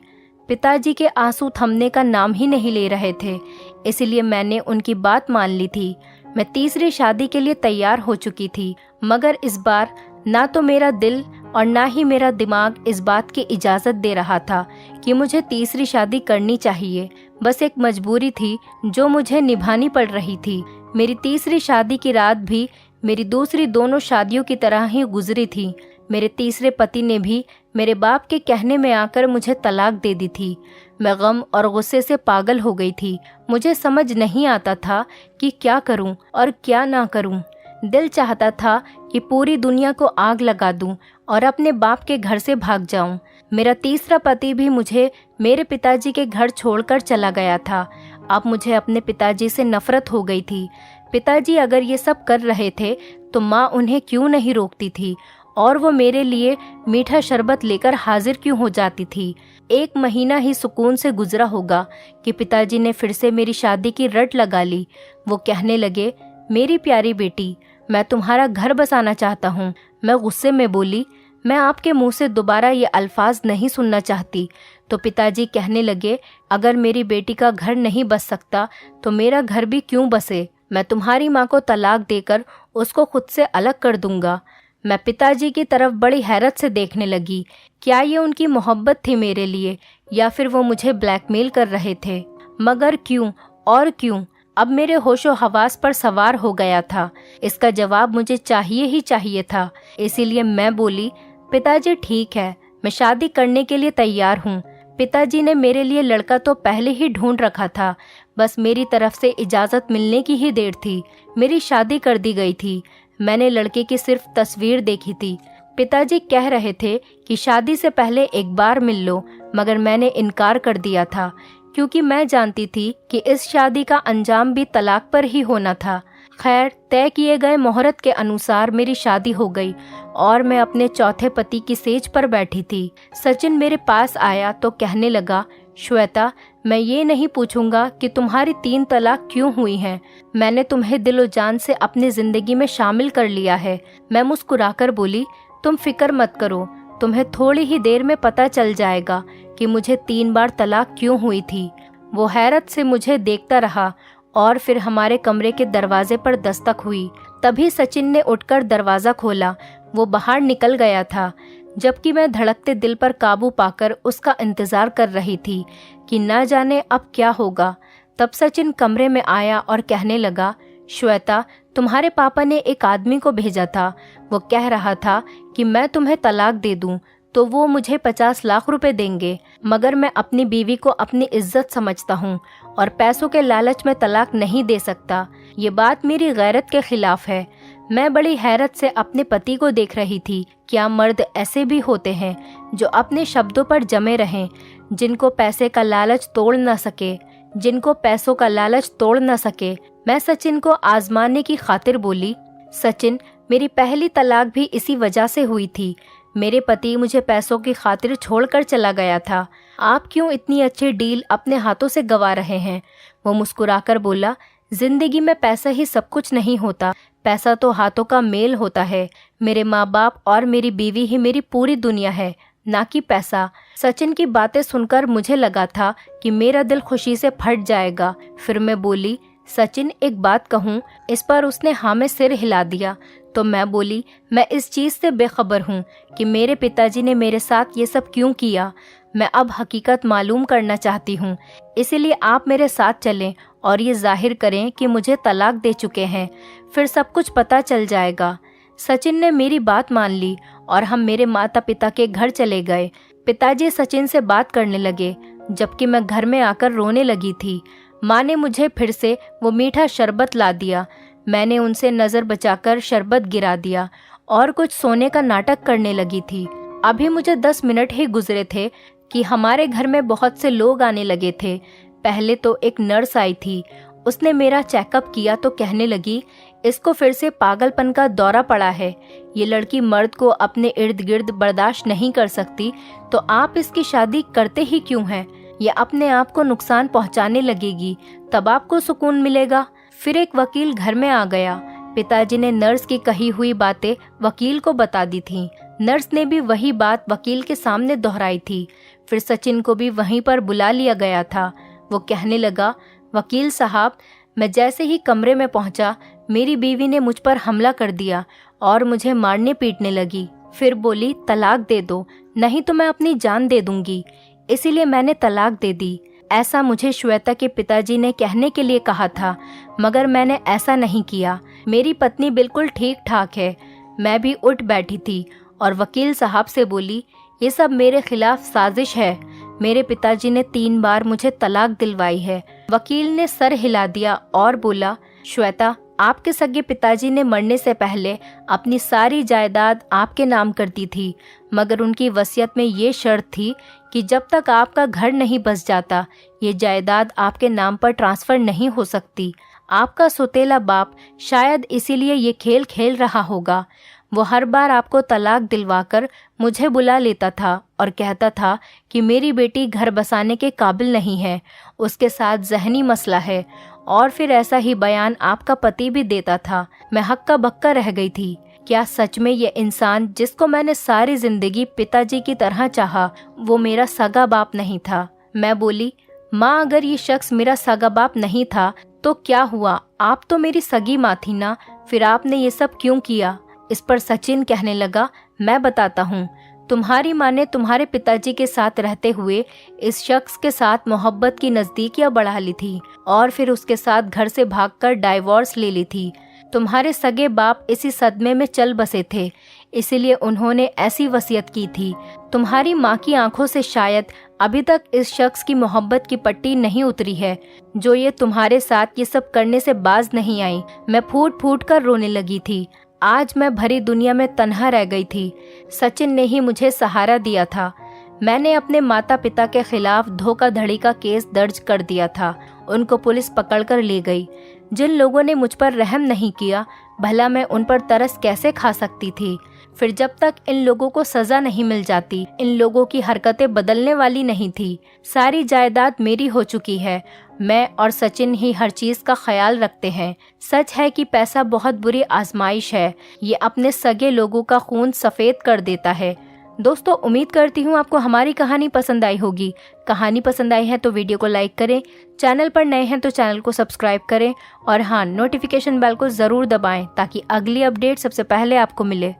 [SPEAKER 1] पिताजी के आंसू थमने का नाम ही नहीं ले रहे थे, इसलिए मैंने उनकी बात मान ली थी। मैं तीसरी शादी के लिए तैयार हो चुकी थी, मगर इस बार ना तो मेरा दिल और ना ही मेरा दिमाग इस बात की इजाज़त दे रहा था कि मुझे तीसरी शादी करनी चाहिए। बस एक मजबूरी थी जो मुझे निभानी पड़ रही थी। मेरी तीसरी शादी की रात भी मेरी दूसरी दोनों शादियों की तरह ही गुजरी थी। मेरे तीसरे पति ने भी मेरे बाप के कहने में आकर मुझे तलाक दे दी थी। मैं गम और गुस्से से पागल हो गई थी। मुझे समझ नहीं आता था कि क्या करूं और क्या ना करूं। दिल चाहता था कि पूरी दुनिया को आग लगा दूं और अपने बाप के घर से भाग जाऊं। मेरा तीसरा पति भी मुझे मेरे पिताजी के घर छोड़कर चला गया था। अब मुझे अपने पिताजी से नफरत हो गई थी। पिताजी अगर ये सब कर रहे थे तो माँ उन्हें क्यों नहीं रोकती थी और वो मेरे लिए मीठा शरबत लेकर हाजिर क्यों हो जाती थी। 1 महीना ही सुकून से गुजरा होगा कि पिताजी ने फिर से मेरी शादी की रट लगा ली। वो कहने लगे, मेरी प्यारी बेटी मैं तुम्हारा घर बसाना चाहता हूँ। मैं गुस्से में बोली, मैं आपके मुंह से दोबारा ये अल्फाज नहीं सुनना चाहती। तो पिताजी कहने लगे, अगर मेरी बेटी का घर नहीं बस सकता तो मेरा घर भी क्यों बसे। मैं तुम्हारी माँ को तलाक देकर उसको खुद से अलग कर दूंगा। मैं पिताजी की तरफ बड़ी हैरत से देखने लगी। क्या ये उनकी मोहब्बत थी मेरे लिए या फिर वो मुझे ब्लैकमेल कर रहे थे? मगर क्यों और क्यों? अब मेरे होशो हवास पर सवार हो गया था। इसका जवाब मुझे चाहिए ही चाहिए था। इसीलिए मैं बोली, पिताजी ठीक है, मैं शादी करने के लिए तैयार हूँ। पिताजी ने मेरे लिए लड़का तो पहले ही ढूंढ रखा था, बस मेरी तरफ से इजाज़त मिलने की ही देर थी। मेरी शादी कर दी गई थी। मैंने लड़के की सिर्फ तस्वीर देखी थी। पिताजी कह रहे थे कि शादी से पहले एक बार मिल लो, मगर मैंने इनकार कर दिया था क्योंकि मैं जानती थी कि इस शादी का अंजाम भी तलाक पर ही होना था। खैर, तय किए गए मुहूर्त के अनुसार मेरी शादी हो गई और मैं अपने चौथे पति की सेज पर बैठी थी। सचिन मेरे पास आया तो कहने लगा, श्वेता मैं ये नहीं पूछूंगा कि तुम्हारी 3 तलाक क्यों हुई हैं। मैंने तुम्हें दिलो जान से अपनी जिंदगी में शामिल कर लिया है। मैं मुस्कुराकर बोली, तुम फिक्र मत करो, तुम्हें थोड़ी ही देर में पता चल जाएगा कि मुझे 3 बार तलाक क्यों हुई थी। वो हैरत से मुझे देखता रहा और फिर हमारे कमरे के दरवाजे पर दस्तक हुई। तभी सचिन ने उठकर दरवाज़ा खोला। वो बाहर निकल गया था, जबकि मैं धड़कते दिल पर काबू पाकर उसका इंतज़ार कर रही थी कि न जाने अब क्या होगा। तब सचिन कमरे में आया और कहने लगा, श्वेता तुम्हारे पापा ने एक आदमी को भेजा था। वो कह रहा था कि मैं तुम्हें तलाक दे दूं। तो वो मुझे 50 लाख रुपए देंगे, मगर मैं अपनी बीवी को अपनी इज्जत समझता हूँ और पैसों के लालच में तलाक नहीं दे सकता। ये बात मेरी गैरत के खिलाफ है। मैं बड़ी हैरत से अपने पति को देख रही थी। क्या मर्द ऐसे भी होते हैं जो अपने शब्दों पर जमे रहें, जिनको पैसे का लालच तोड़ न सके, जिनको पैसों का लालच तोड़ न सके। मैं सचिन को आजमाने की खातिर बोली, सचिन, मेरी पहली तलाक भी इसी वजह से हुई थी। मेरे पति मुझे पैसों की खातिर छोड़कर चला गया था। आप क्यों इतनी अच्छी डील अपने हाथों से गवा रहे हैं? वो मुस्कुराकर बोला, जिंदगी में पैसा ही सब कुछ नहीं होता, पैसा तो हाथों का मेल होता है। मेरे माँ बाप और मेरी बीवी ही मेरी पूरी दुनिया है, ना कि पैसा। सचिन की बातें सुनकर मुझे लगा था कि मेरा दिल खुशी से फट जाएगा। फिर मैं बोली, सचिन, एक बात कहूँ? इस पर उसने हाँ में सिर हिला दिया। तो मैं बोली, मैं इस चीज़ से बेखबर हूँ कि मेरे पिताजी ने मेरे साथ ये सब क्यों किया। मैं अब हकीकत मालूम करना चाहती हूँ, इसीलिए आप मेरे साथ चलें और ये जाहिर करें कि मुझे तलाक दे चुके हैं, फिर सब कुछ पता चल जाएगा। सचिन ने मेरी बात मान ली और हम मेरे माता पिता के घर चले गए। पिताजी सचिन से बात करने लगे, जबकि मैं घर में आकर रोने लगी थी। माँ ने मुझे फिर से वो मीठा शरबत ला दिया। मैंने उनसे नज़र बचाकर शरबत गिरा दिया और कुछ सोने का नाटक करने लगी थी। अभी मुझे 10 मिनट ही गुजरे थे कि हमारे घर में बहुत से लोग आने लगे थे। पहले तो एक नर्स आई थी। उसने मेरा चेकअप किया तो कहने लगी, इसको फिर से पागलपन का दौरा पड़ा है। ये लड़की मर्द को अपने इर्द गिर्द बर्दाश्त नहीं कर सकती, तो आप इसकी शादी करते ही क्यों हैं? ये अपने आप को नुकसान पहुंचाने लगेगी, तब आपको सुकून मिलेगा। फिर एक वकील घर में आ गया। पिताजी ने नर्स की कही हुई बातें वकील को बता दी थी। नर्स ने भी वही बात वकील के सामने दोहराई थी। फिर सचिन को भी वहीं पर बुला लिया गया था। वो कहने लगा, वकील साहब, मैं जैसे ही कमरे में पहुंचा, मेरी बीवी ने मुझ पर हमला कर दिया और मुझे मारने पीटने लगी। फिर बोली, तलाक दे दो, नहीं तो मैं अपनी जान दे दूंगी। इसीलिए मैंने तलाक दे दी। ऐसा मुझे श्वेता के पिताजी ने कहने के लिए कहा था, मगर मैंने ऐसा नहीं किया। मेरी पत्नी बिल्कुल ठीक ठाक है। मैं भी उठ बैठी थी और वकील साहब से बोली, ये सब मेरे खिलाफ साजिश है। मेरे पिताजी ने 3 बार मुझे तलाक दिलवाई है। वकील ने सर हिला दिया और बोला, श्वेता, आपके सगे पिताजी ने मरने से पहले अपनी सारी जायदाद आपके नाम कर दी थी, मगर उनकी वसीयत में ये शर्त थी कि जब तक आपका घर नहीं बस जाता, ये जायदाद आपके नाम पर ट्रांसफर नहीं हो सकती। आपका सौतेला बाप शायद इसीलिए ये खेल खेल रहा होगा। वो हर बार आपको तलाक दिलवाकर मुझे बुला लेता था और कहता था कि मेरी बेटी घर बसाने के काबिल नहीं है, उसके साथ ज़हनी मसला है, और फिर ऐसा ही बयान आपका पति भी देता था। मैं हक्का बक्का रह गई थी। क्या सच में ये इंसान जिसको मैंने सारी जिंदगी पिताजी की तरह चाहा, वो मेरा सगा बाप नहीं था? मैं बोली, माँ, अगर ये शख्स मेरा सगा बाप नहीं था तो क्या हुआ? आप तो मेरी सगी माँ थी ना, फिर आपने ये सब क्यों किया? इस पर सचिन कहने लगा, मैं बताता हूँ। तुम्हारी माँ ने तुम्हारे पिताजी के साथ रहते हुए इस शख्स के साथ मोहब्बत की नज़दीकियाँ बढ़ा ली थी और फिर उसके साथ घर से भागकर डाइवोर्स ले ली थी। तुम्हारे सगे बाप इसी सदमे में चल बसे थे, इसीलिए उन्होंने ऐसी वसीयत की थी। तुम्हारी माँ की आंखों से शायद अभी तक इस शख्स की मोहब्बत की पट्टी नहीं उतरी है, जो ये तुम्हारे साथ ये सब करने से बाज नहीं आई। मैं फूट फूट कर रोने लगी थी। आज मैं भरी दुनिया में तन्हा रह गई थी। सचिन ने ही मुझे सहारा दिया था। मैंने अपने माता पिता के खिलाफ धोखाधड़ी का केस दर्ज कर दिया था। उनको पुलिस पकड़कर ले गई। जिन लोगों ने मुझ पर रहम नहीं किया, भला मैं उन पर तरस कैसे खा सकती थी? फिर जब तक इन लोगों को सजा नहीं मिल जाती, इन लोगों की हरकतें बदलने वाली नहीं थी। सारी जायदाद मेरी हो चुकी है। मैं और सचिन ही हर चीज़ का ख्याल रखते हैं। सच है कि पैसा बहुत बुरी आजमाइश है। ये अपने सगे लोगों का खून सफ़ेद कर देता है। दोस्तों, उम्मीद करती हूँ आपको हमारी कहानी पसंद आई होगी। कहानी पसंद आई है तो वीडियो को लाइक करें, चैनल पर नए हैं तो चैनल को सब्सक्राइब करें और हाँ, नोटिफिकेशन बेल को ज़रूर दबाएं ताकि अगली अपडेट सबसे पहले आपको मिले।